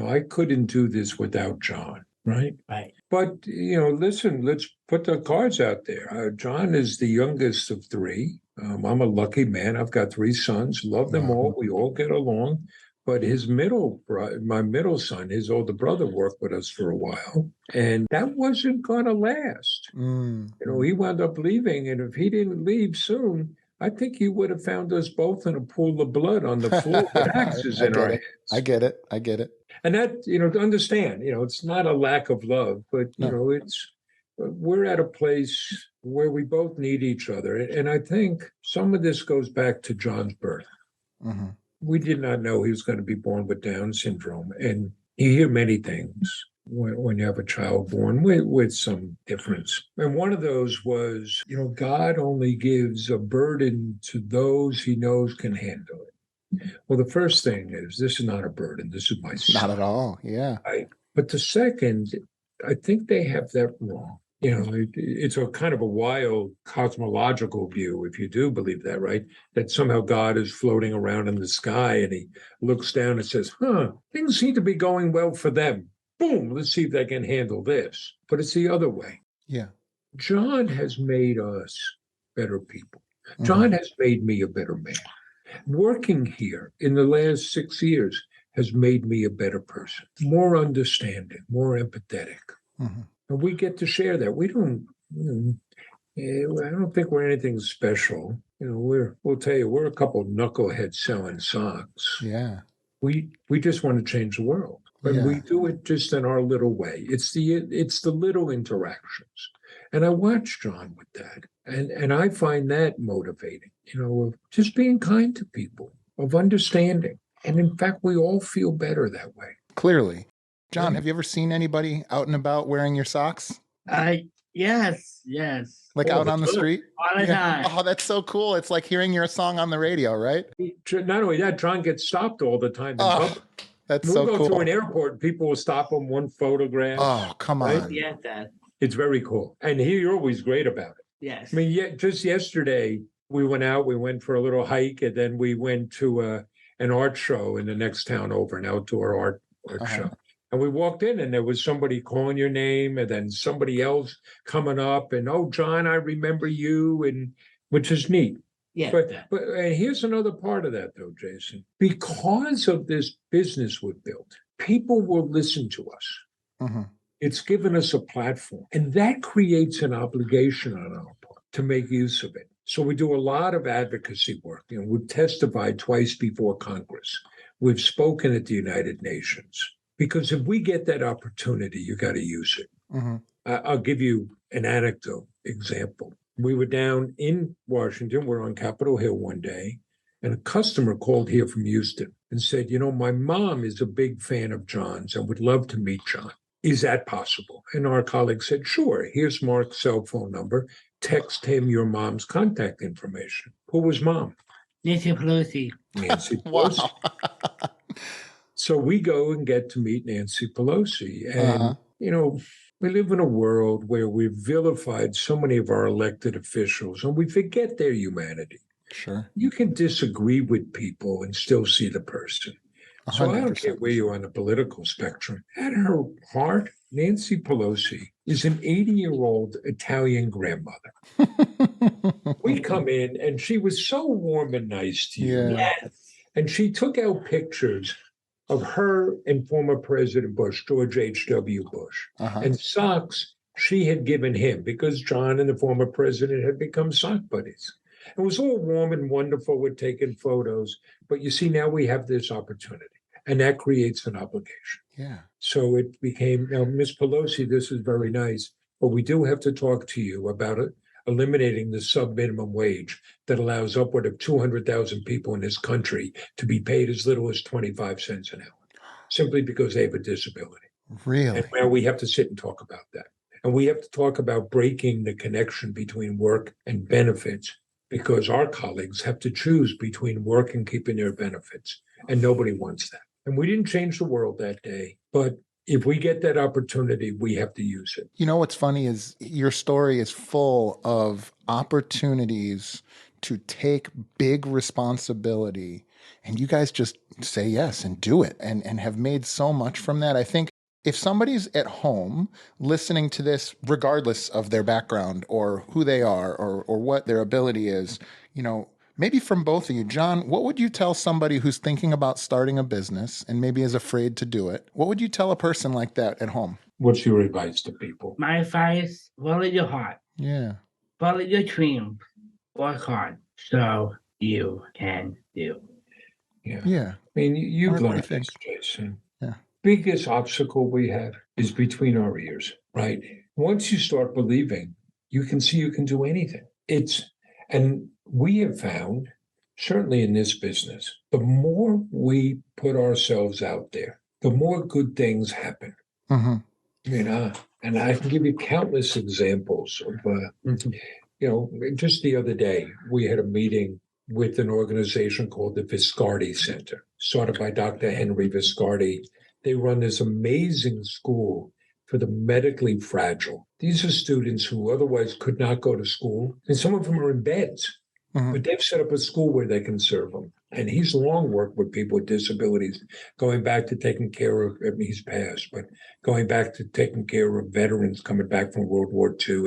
I couldn't do this without John, right? Right. But, listen, let's put the cards out there. John is the youngest of three. I'm a lucky man. I've got three sons, love them all. We all get along. But my middle son, his older brother, worked with us for a while, and that wasn't going to last. He wound up leaving, and if he didn't leave soon, I think he would have found us both in a pool of blood on the floor with axes in our heads. I get it. And that, to understand, it's not a lack of love, but, No. we're at a place where we both need each other. And I think some of this goes back to John's birth. Mm-hmm. We did not know he was going to be born with Down syndrome. And you hear many things when you have a child born with some difference. And one of those was, God only gives a burden to those he knows can handle it. Well, the first thing is, this is not a burden. This is my son. Not at all. Yeah. Right? But the second, I think they have that wrong. It's a kind of a wild cosmological view, if you do believe that, right? That somehow God is floating around in the sky and he looks down and says, things seem to be going well for them. Boom, let's see if they can handle this. But it's the other way. Yeah. John has made us better people. John has made me a better man. Working here in the last 6 years has made me a better person, more understanding, more empathetic. Mm-hmm. And we get to share that. We don't, I don't think we're anything special. We'll tell you, we're a couple of knuckleheads selling socks. Yeah. We just want to change the world. And we do it just in our little way. It's the little interactions. And I watch John with that. And I find that motivating, of just being kind to people, of understanding. And in fact, we all feel better that way. Clearly. John, have you ever seen anybody out and about wearing your socks? Yes. Like out on the street? All the time. Oh, that's so cool. It's like hearing your song on the radio, right? Not only that, John gets stopped all the time. That's so cool. We'll go to an airport and people will stop him, one photograph. Oh, come on. Yeah, that. It's very cool. And you're always great about it. Yes. I mean, just yesterday, we went for a little hike, and then we went to an art show in the next town over, an outdoor art show. And we walked in and there was somebody calling your name and then somebody else coming up and, oh, John, I remember you, and which is neat. Yeah. But here's another part of that, though, Jason. Because of this business we've built, people will listen to us. Mm-hmm. It's given us a platform, and that creates an obligation on our part to make use of it. So we do a lot of advocacy work. We've testified twice before Congress. We've spoken at the United Nations. Because if we get that opportunity, you got to use it. Mm-hmm. I'll give you an anecdote example. We were down in Washington. We're on Capitol Hill one day, and a customer called here from Houston and said, my mom is a big fan of John's and would love to meet John. Is that possible? And our colleague said, sure. Here's Mark's cell phone number. Text him your mom's contact information. Who was mom? Nancy Pelosi. Nancy Pelosi. Wow. So we go and get to meet Nancy Pelosi. And, we live in a world where we've vilified so many of our elected officials and we forget their humanity. Sure. You can disagree with people and still see the person. 100%. So I don't care where you're on the political spectrum. At her heart, Nancy Pelosi is an 80-year-old Italian grandmother. We come in and she was so warm and nice to you. Yeah. Yes. And she took out pictures of her and former President Bush, George H.W. Bush, and socks she had given him because John and the former president had become sock buddies. It was all warm and wonderful with taking photos. But you see, now we have this opportunity, and that creates an obligation. Yeah. So it became, now, Ms. Pelosi, this is very nice, but we do have to talk to you about it. Eliminating the sub-minimum wage that allows upward of 200,000 people in this country to be paid as little as 25 cents an hour, simply because they have a disability. Really? And now we have to sit and talk about that. And we have to talk about breaking the connection between work and benefits, because our colleagues have to choose between work and keeping their benefits, and nobody wants that. And we didn't change the world that day, but if we get that opportunity, we have to use it. You know, what's funny is your story is full of opportunities to take big responsibility, and you guys just say yes and do it and have made so much from that. I think if somebody's at home listening to this, regardless of their background or who they are or what their ability is, you know, maybe from both of you, John, what would you tell somebody who's thinking about starting a business and maybe is afraid to do it? What would you tell a person like that at home? What's your advice to people? My advice, follow your heart. Yeah. Follow your dreams. Work hard so you can do. Yeah. I mean, you've What do you learned think? this, Jason. Yeah. Biggest obstacle we have is between our ears, right? Once you start believing, you can see you can do anything. And we have found, certainly in this business, the more we put ourselves out there, the more good things happen. Mm-hmm. You know, and I can give you countless examples of, just the other day, we had a meeting with an organization called the Viscardi Center, started by Dr. Henry Viscardi. They run this amazing school for the medically fragile. These are students who otherwise could not go to school, and some of them are in beds. Mm-hmm. But they've set up a school where they can serve them. And he's long worked with people with disabilities, going back to taking care of, he's passed, but going back to taking care of veterans coming back from World War II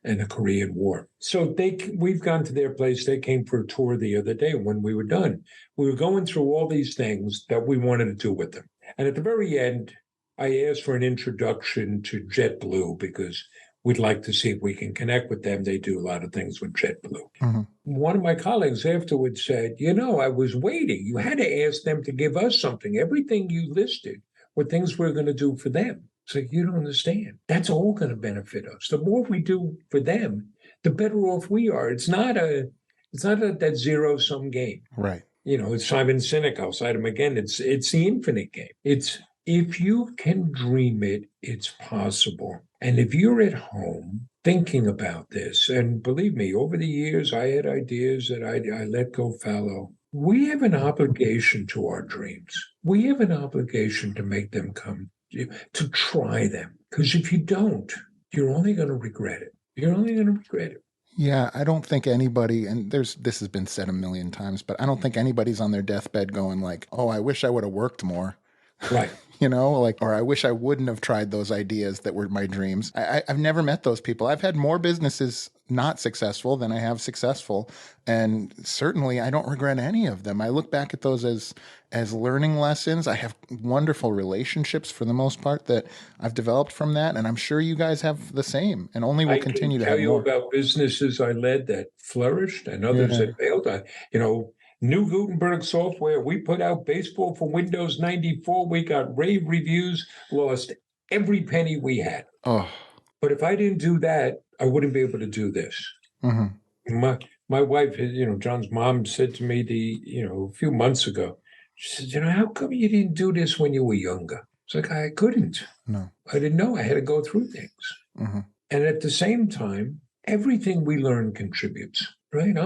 and the Korean War. So we've gone to their place. They came for a tour the other day when we were done. We were going through all these things that we wanted to do with them. And at the very end, I asked for an introduction to JetBlue because we'd like to see if we can connect with them. They do a lot of things with JetBlue. Mm-hmm. One of my colleagues afterwards said, I was waiting. You had to ask them to give us something. Everything you listed were things we're going to do for them. So you don't understand. That's all going to benefit us. The more we do for them, the better off we are. It's not that zero-sum game. Right. It's Simon Sinek. I'll cite him again. It's the infinite game. It's if you can dream it, it's possible. And if you're at home thinking about this, and believe me, over the years, I had ideas that I let go fallow. We have an obligation to our dreams. We have an obligation to make them come, to try them. Because if you don't, you're only going to regret it. You're only going to regret it. Yeah, I don't think anybody, and this has been said a million times, but I don't think anybody's on their deathbed going like, oh, I wish I would have worked more. Right. Or I wish I wouldn't have tried those ideas that were my dreams. I've never met those people. I've had more businesses not successful than I have successful. And certainly I don't regret any of them. I look back at those as learning lessons. I have wonderful relationships for the most part that I've developed from that. And I'm sure you guys have the same and only will continue to have more. I can tell you about businesses I led that flourished and others that failed. New Gutenberg software. We put out baseball for Windows 94. We got rave reviews, lost every penny we had. Oh. But if I didn't do that, I wouldn't be able to do this. Mm-hmm. My wife, John's mom said to me a few months ago, she said, how come you didn't do this when you were younger? It's like, I couldn't. No. I didn't know. I had to go through things. Mm-hmm. And at the same time, everything we learn contributes. Right?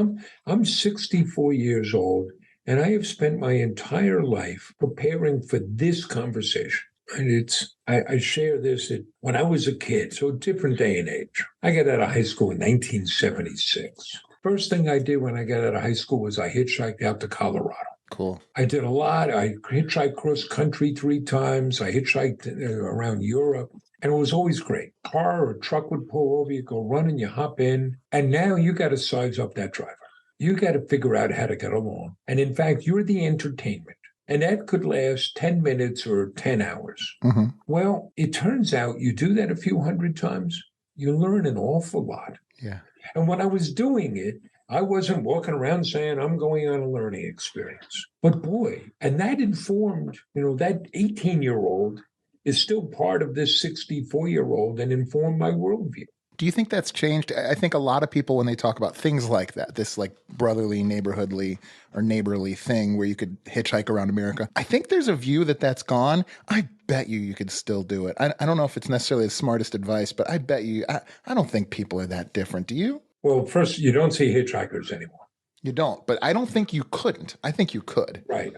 I'm 64 years old, and I have spent my entire life preparing for this conversation. And I share this when I was a kid, so a different day and age. I got out of high school in 1976. First thing I did when I got out of high school was I hitchhiked out to Colorado. Cool. I did a lot. I hitchhiked cross country 3 times. I hitchhiked around Europe. And it was always great. Car or truck would pull over, you go run and you hop in. And now you got to size up that driver. You got to figure out how to get along. And in fact, you're the entertainment. And that could last 10 minutes or 10 hours. Mm-hmm. Well, it turns out you do that a few hundred times, you learn an awful lot. Yeah. And when I was doing it, I wasn't walking around saying I'm going on a learning experience. But boy, and that informed, that 18-year-old is still part of this 64-year-old and informed my worldview. Do you think that's changed? I think a lot of people, when they talk about things like that, this like brotherly, neighborhoodly or neighborly thing where you could hitchhike around America, I think there's a view that that's gone. I bet you could still do it. I don't know if it's necessarily the smartest advice, but I bet you, I don't think people are that different. Do you? Well, first, you don't see hitchhikers anymore. You don't, but I don't think you couldn't. I think you could. Right.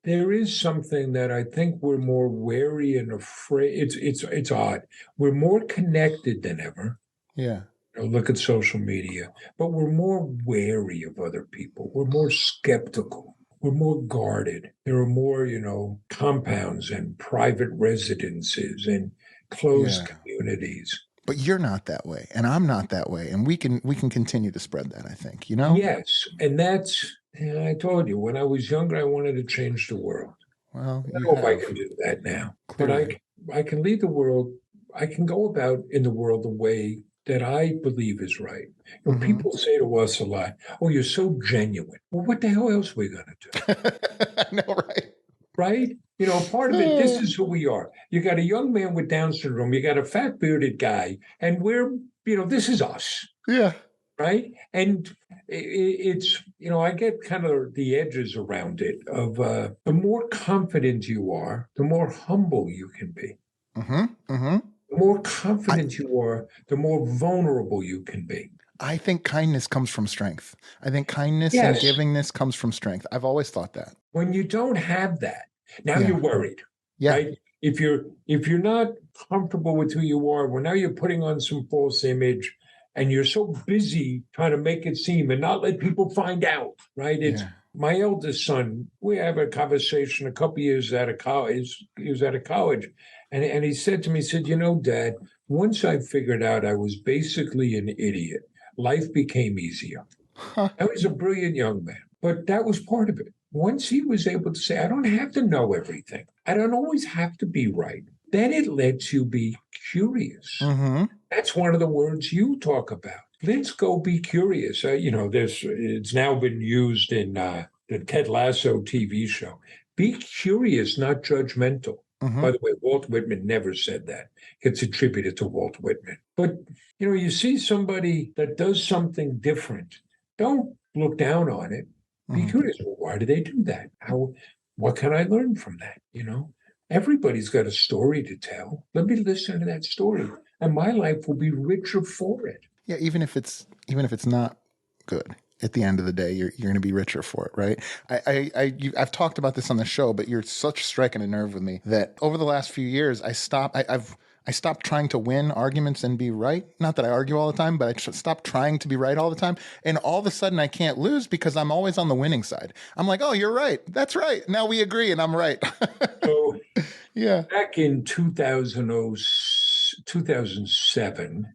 There is something that I think we're more wary and afraid. It's odd. We're more connected than ever. Yeah. Look at social media, but we're more wary of other people. We're more skeptical. We're more guarded. There are more, compounds and private residences and closed communities. But you're not that way, and I'm not that way, and we can continue to spread that, I think, Yes, and I told you, when I was younger, I wanted to change the world. Well, I don't know if I can do that now, Clearly. but I can lead the world. I can go about in the world the way that I believe is right. People say to us a lot, "Oh, you're so genuine." Well, what the hell else are we going to do? I know, right? Right? Part of it, this is who we are. You got a young man with Down syndrome, you got a fat bearded guy, and this is us. Yeah. Right. And it's, I get kind of the edges around it of the more confident you are, the more humble you can be. The more confident you are, the more vulnerable you can be. I think kindness comes from strength. I think kindness and Yes. givingness comes from strength. I've always thought that. When you don't have that, now you're worried. Yeah. Right? If you're not comfortable with who you are, well, now you're putting on some false image, and you're so busy trying to make it seem and not let people find out. Right? It's my eldest son. We have a conversation a couple years out of college. He was out of college, and he said to me, he said, Dad, once I figured out I was basically an idiot, life became easier. That was a brilliant young man, but that was part of it. Once he was able to say, I don't have to know everything. I don't always have to be right. Then it lets you be curious. That's one of the words you talk about. Let's go be curious. It's now been used in the Ted Lasso TV show. Be curious, not judgmental. By the way, Walt Whitman never said that. It's attributed to Walt Whitman. But, you see somebody that does something different. Don't look down on it. Be curious. Well, why do they do that? What can I learn from that? Everybody's got a story to tell. Let me listen to that story, and my life will be richer for it. Yeah, even if it's not good, at the end of the day, you're going to be richer for it, right? I've talked about this on the show, but you're such striking a nerve with me that over the last few years, I stopped trying to win arguments and be right. Not that I argue all the time, but I stopped trying to be right all the time. And all of a sudden I can't lose because I'm always on the winning side. I'm like, oh, you're right. That's right. Now we agree and I'm right. So yeah. Back in 2007,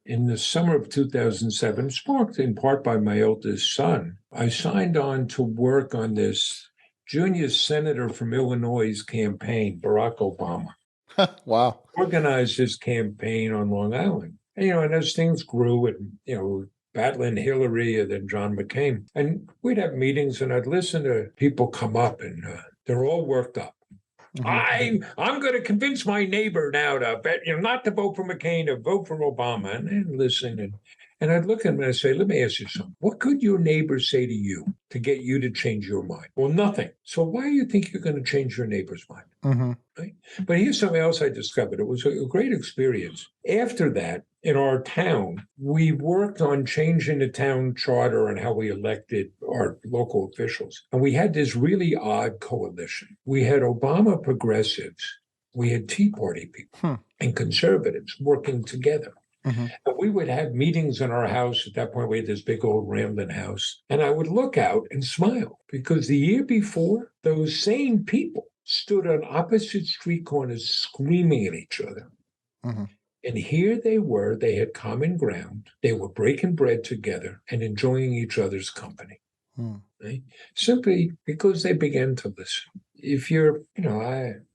in the summer of 2007, sparked in part by my oldest son, I signed on to work on this junior senator from Illinois' campaign, Barack Obama. Wow. Organized his campaign on Long Island. And as things grew and, battling Hillary and then John McCain. And we'd have meetings and I'd listen to people come up and they're all worked up. I'm going to convince my neighbor now to bet, not to vote for McCain, to vote for Obama. And then listen. And I'd look at him and I'd say, let me ask you something. What could your neighbor say to you to get you to change your mind? Well, nothing. So why do you think you're going to change your neighbor's mind? Right? But here's something else I discovered. It was a great experience. After that, in our town, we worked on changing the town charter and how we elected our local officials. And we had this really odd coalition. We had Obama progressives, we had Tea Party people and conservatives working together. And we would have meetings in our house. At that point, we had this big old rambling house. And I would look out and smile because the year before, those same people stood on opposite street corners screaming at each other. And here they were. They had common ground. They were breaking bread together and enjoying each other's company. Right? Simply because they began to listen. If you're,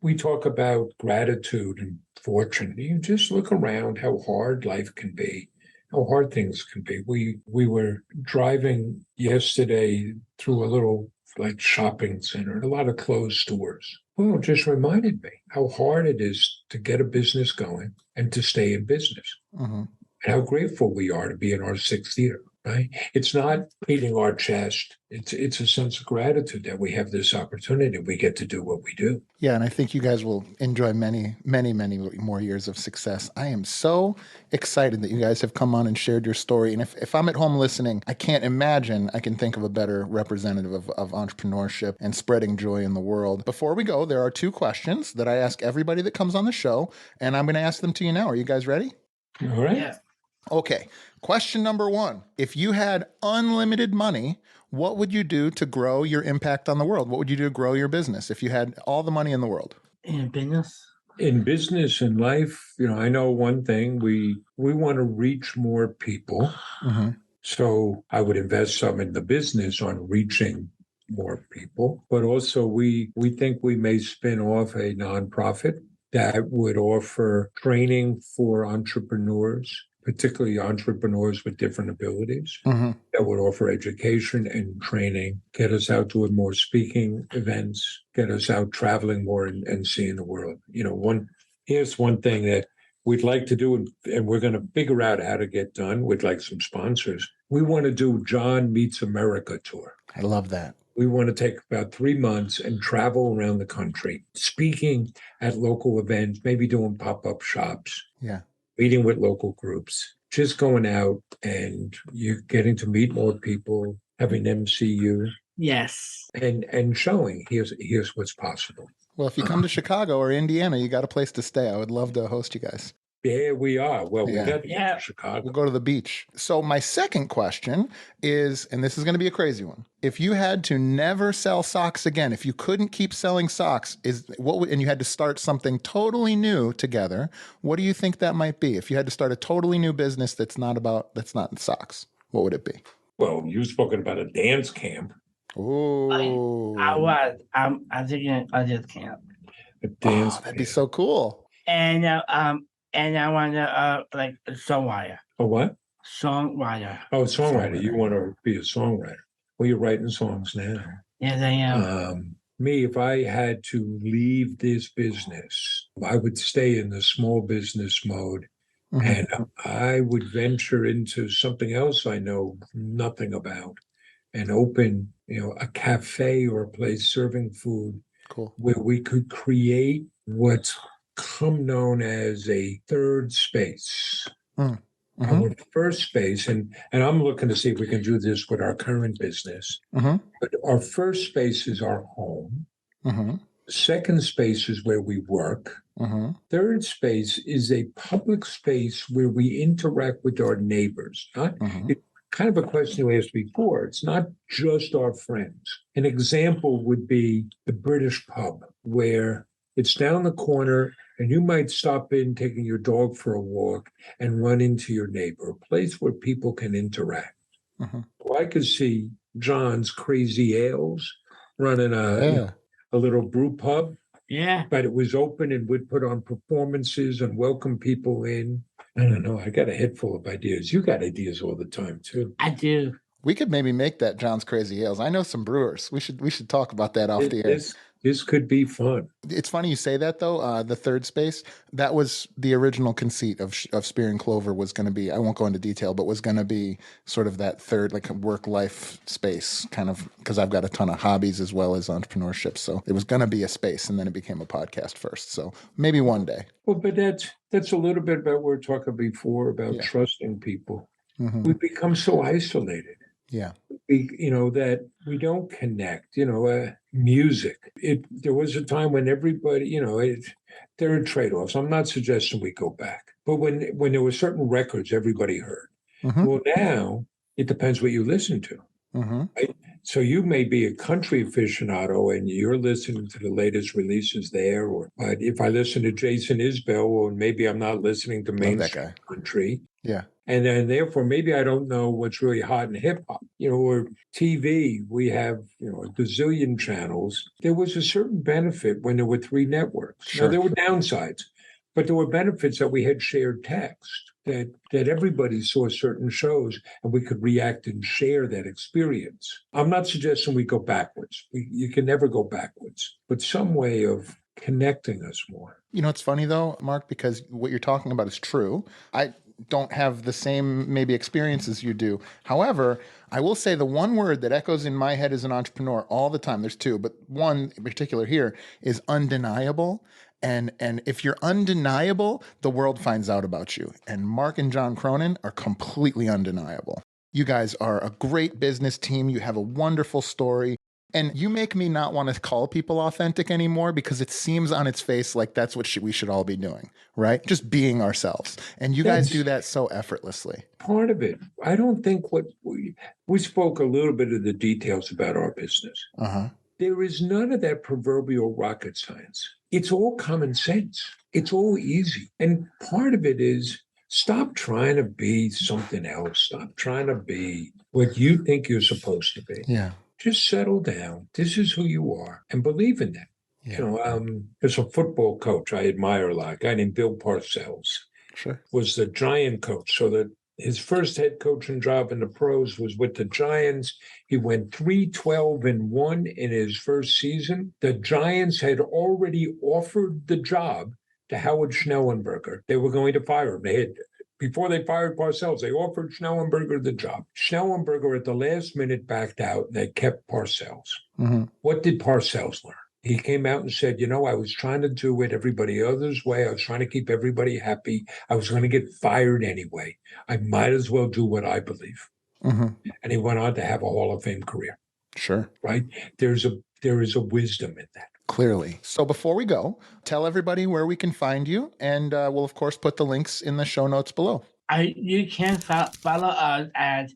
we talk about gratitude and fortune. You just look around how hard life can be, how hard things can be. We were driving yesterday through a little shopping center, a lot of closed stores. Well, it just reminded me how hard it is to get a business going and to stay in business. And how grateful we are to be in our sixth year. right? It's not beating our chest. It's a sense of gratitude that we have this opportunity. We get to do what we do. Yeah, and I think you guys will enjoy many, many, many more years of success. I am so excited that you guys have come on and shared your story. And if I'm at home listening, I can't imagine I can think of a better representative of entrepreneurship and spreading joy in the world. Before we go, there are 2 questions that I ask everybody that comes on the show, and I'm going to ask them to you now. Are you guys ready? All right. Yeah. Okay. Question number 1. If you had unlimited money, what would you do to grow your impact on the world? What would you do to grow your business if you had all the money in the world? In business. In business and life, I know one thing, we want to reach more people. Mm-hmm. So I would invest some in the business on reaching more people. But also we think we may spin off a nonprofit that would offer training for entrepreneurs, particularly entrepreneurs with different abilities, Mm-hmm. that would offer education and training, get us out doing more speaking events, get us out traveling more and seeing the world. Here's one thing that we'd like to do, and we're going to figure out how to get done. We'd like some sponsors. We want to do John Meets America tour. I love that. We want to take about 3 months and travel around the country, speaking at local events, maybe doing pop-up shops, meeting with local groups, just going out and you're getting to meet more people, having them see you. Yes. And showing here's what's possible. Well, if you come to Chicago or Indiana, you got a place to stay. I would love to host you guys. There we are. Well, we Yeah. got to get to Chicago. We'll go to the beach. So my second question is, and this is going to be a crazy one. If you had to never sell socks again, if you couldn't keep selling socks, and you had to start something totally new together, what do you think that might be? If you had to start a totally new business that's not socks, what would it be? Well, you've spoken about a dance camp. Oh, I was. I'm thinking I just can't. A dance that'd be so cool. And I want to like a songwriter. A what? Songwriter. Oh, songwriter. You want to be a songwriter. Well, you're writing songs now. Yes, I am. Me, if I had to leave this business, I would stay in the small business mode. Mm-hmm. And I would venture into something else I know nothing about and open, a cafe or a place serving food. Cool. Where we could create what's come known as a third space. Mm-hmm. Our first space, and I'm looking to see if we can do this with our current business. Mm-hmm. But our first space is our home. Mm-hmm. Second space is where we work. Mm-hmm. Third space is a public space where we interact with our neighbors. It's kind of a question you asked before. It's not just our friends. An example would be the British pub, where it's down the corner and you might stop in taking your dog for a walk and run into your neighbor, a place where people can interact. Mm-hmm. Well, I could see John's Crazy Ales running a little brew pub. Yeah. But it was open and would put on performances and welcome people in. I don't know. I got a head full of ideas. You got ideas all the time, too. I do. We could maybe make that John's Crazy Ales. I know some brewers. We should talk about that off the air. This could be fun. It's funny you say that, though. The third space, that was the original conceit of Spear and Clover was going to be, I won't go into detail, but was going to be sort of that third, like a work-life space, kind of, because I've got a ton of hobbies as well as entrepreneurship. So it was going to be a space, and then it became a podcast first. So maybe one day. Well, but that's a little bit about what we were talking before about trusting people. Mm-hmm. We've become so isolated. Yeah. That we don't connect, music. There was a time when everybody, there are trade-offs. I'm not suggesting we go back. But when there were certain records everybody heard. Mm-hmm. Well, now it depends what you listen to. Mm-hmm. Right? So you may be a country aficionado and you're listening to the latest releases there. But if I listen to Jason Isbell, well, maybe I'm not listening to mainstream country. Yeah. And then therefore, maybe I don't know what's really hot in hip hop, or TV. We have, a gazillion channels. There was a certain benefit when there were 3 networks. Sure. Now, there were downsides, but there were benefits that we had shared text, that everybody saw certain shows and we could react and share that experience. I'm not suggesting we go backwards. You can never go backwards, but some way of connecting us more. It's funny though, Mark, because what you're talking about is true. don't have the same maybe experiences you do. However, I will say the one word that echoes in my head as an entrepreneur all the time, there's two, but one in particular here is undeniable. And if you're undeniable, the world finds out about you. And Mark and John Cronin are completely undeniable. You guys are a great business team. You have a wonderful story. And you make me not want to call people authentic anymore because it seems on its face like that's what we should all be doing, right? Just being ourselves. And you guys do that so effortlessly. Part of it. I don't think what we spoke a little bit of the details about our business. Uh-huh. There is none of that proverbial rocket science. It's all common sense. It's all easy. And part of it is stop trying to be something else. Stop trying to be what you think you're supposed to be. Yeah. Just settle down. This is who you are and believe in that. Yeah. There's a football coach I admire a lot, a guy named Bill Parcells. Sure. Was the Giant coach. So that his first head coaching job in the pros was with the Giants. He went 3-12-1 in his first season. The Giants had already offered the job to Howard Schnellenberger. They were going to fire him. Before they fired Parcells, they offered Schnellenberger the job. Schnellenberger at the last minute backed out. They kept Parcells. Mm-hmm. What did Parcells learn? He came out and said, I was trying to do it everybody else's way. I was trying to keep everybody happy. I was going to get fired anyway. I might as well do what I believe. Mm-hmm. And he went on to have a Hall of Fame career. Sure. Right? There is a wisdom in that. Clearly. So before we go, tell everybody where we can find you. And we'll, of course, put the links in the show notes below. You can follow us at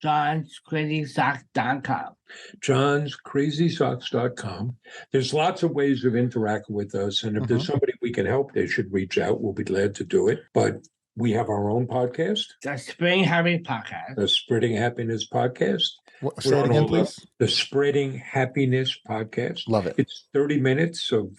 johnscrazysocks.com. johnscrazysocks.com. There's lots of ways of interacting with us. And if there's somebody we can help, they should reach out. We'll be glad to do it. But we have our own podcast. The Spreading Happiness Podcast. The Spreading Happiness Podcast. Say it again, please. The Spreading Happiness Podcast. Love it. It's 30 minutes of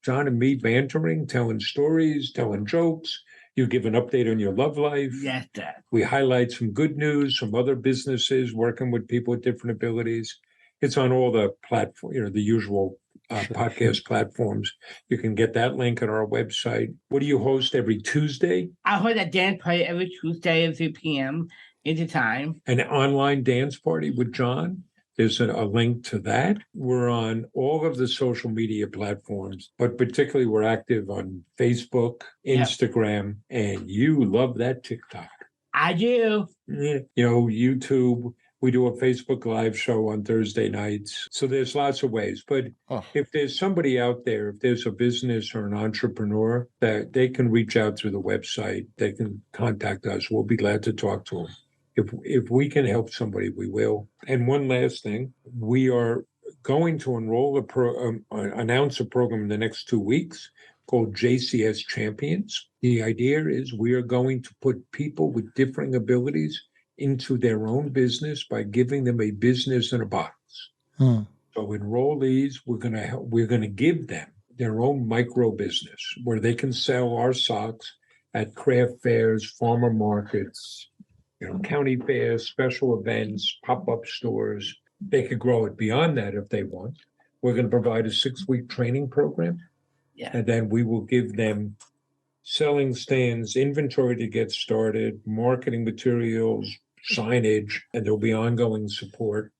John and me bantering, telling stories, telling jokes. You give an update on your love life. Yes, Dad. We highlight some good news from other businesses working with people with different abilities. It's on all the platform, the usual podcast platforms. You can get that link on our website. What do you host every Tuesday? I host a dance party every Tuesday at 3 p.m. Anytime. An online dance party with John. There's a link to that. We're on all of the social media platforms, but particularly we're active on Facebook, Instagram, and you love that TikTok. I do. YouTube. We do a Facebook Live show on Thursday nights. So there's lots of ways. But if there's somebody out there, if there's a business or an entrepreneur, that they can reach out through the website, they can contact us. We'll be glad to talk to them. If we can help somebody, we will. And one last thing, we are going to announce a program in the next 2 weeks called JCS Champions. The idea is we are going to put people with differing abilities into their own business by giving them a business in a box. So enrollees, we're going to give them their own micro business where they can sell our socks at craft fairs, farmer markets, county fairs, special events, pop-up stores. They could grow it beyond that if they want. We're going to provide a 6-week training program. Yeah. And then we will give them selling stands, inventory to get started, marketing materials, signage, and there'll be ongoing support.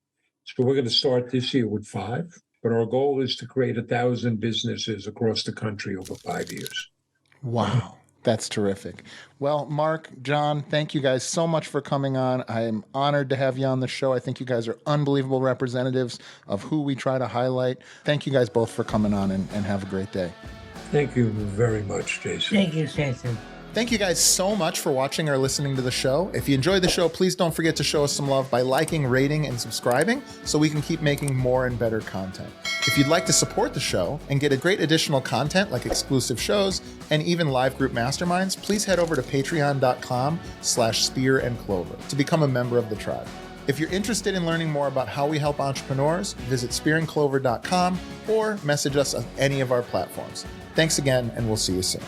So we're going to start this year with 5, but our goal is to create 1,000 businesses across the country over 5 years. Wow. That's terrific. Well, Mark, John, thank you guys so much for coming on. I am honored to have you on the show. I think you guys are unbelievable representatives of who we try to highlight. Thank you guys both for coming on and have a great day. Thank you very much, Jason. Thank you, Jason. Thank you guys so much for watching or listening to the show. If you enjoyed the show, please don't forget to show us some love by liking, rating, and subscribing so we can keep making more and better content. If you'd like to support the show and get a great additional content like exclusive shows and even live group masterminds, please head over to patreon.com/Spear and Clover to become a member of the tribe. If you're interested in learning more about how we help entrepreneurs, visit spearandclover.com or message us on any of our platforms. Thanks again, and we'll see you soon.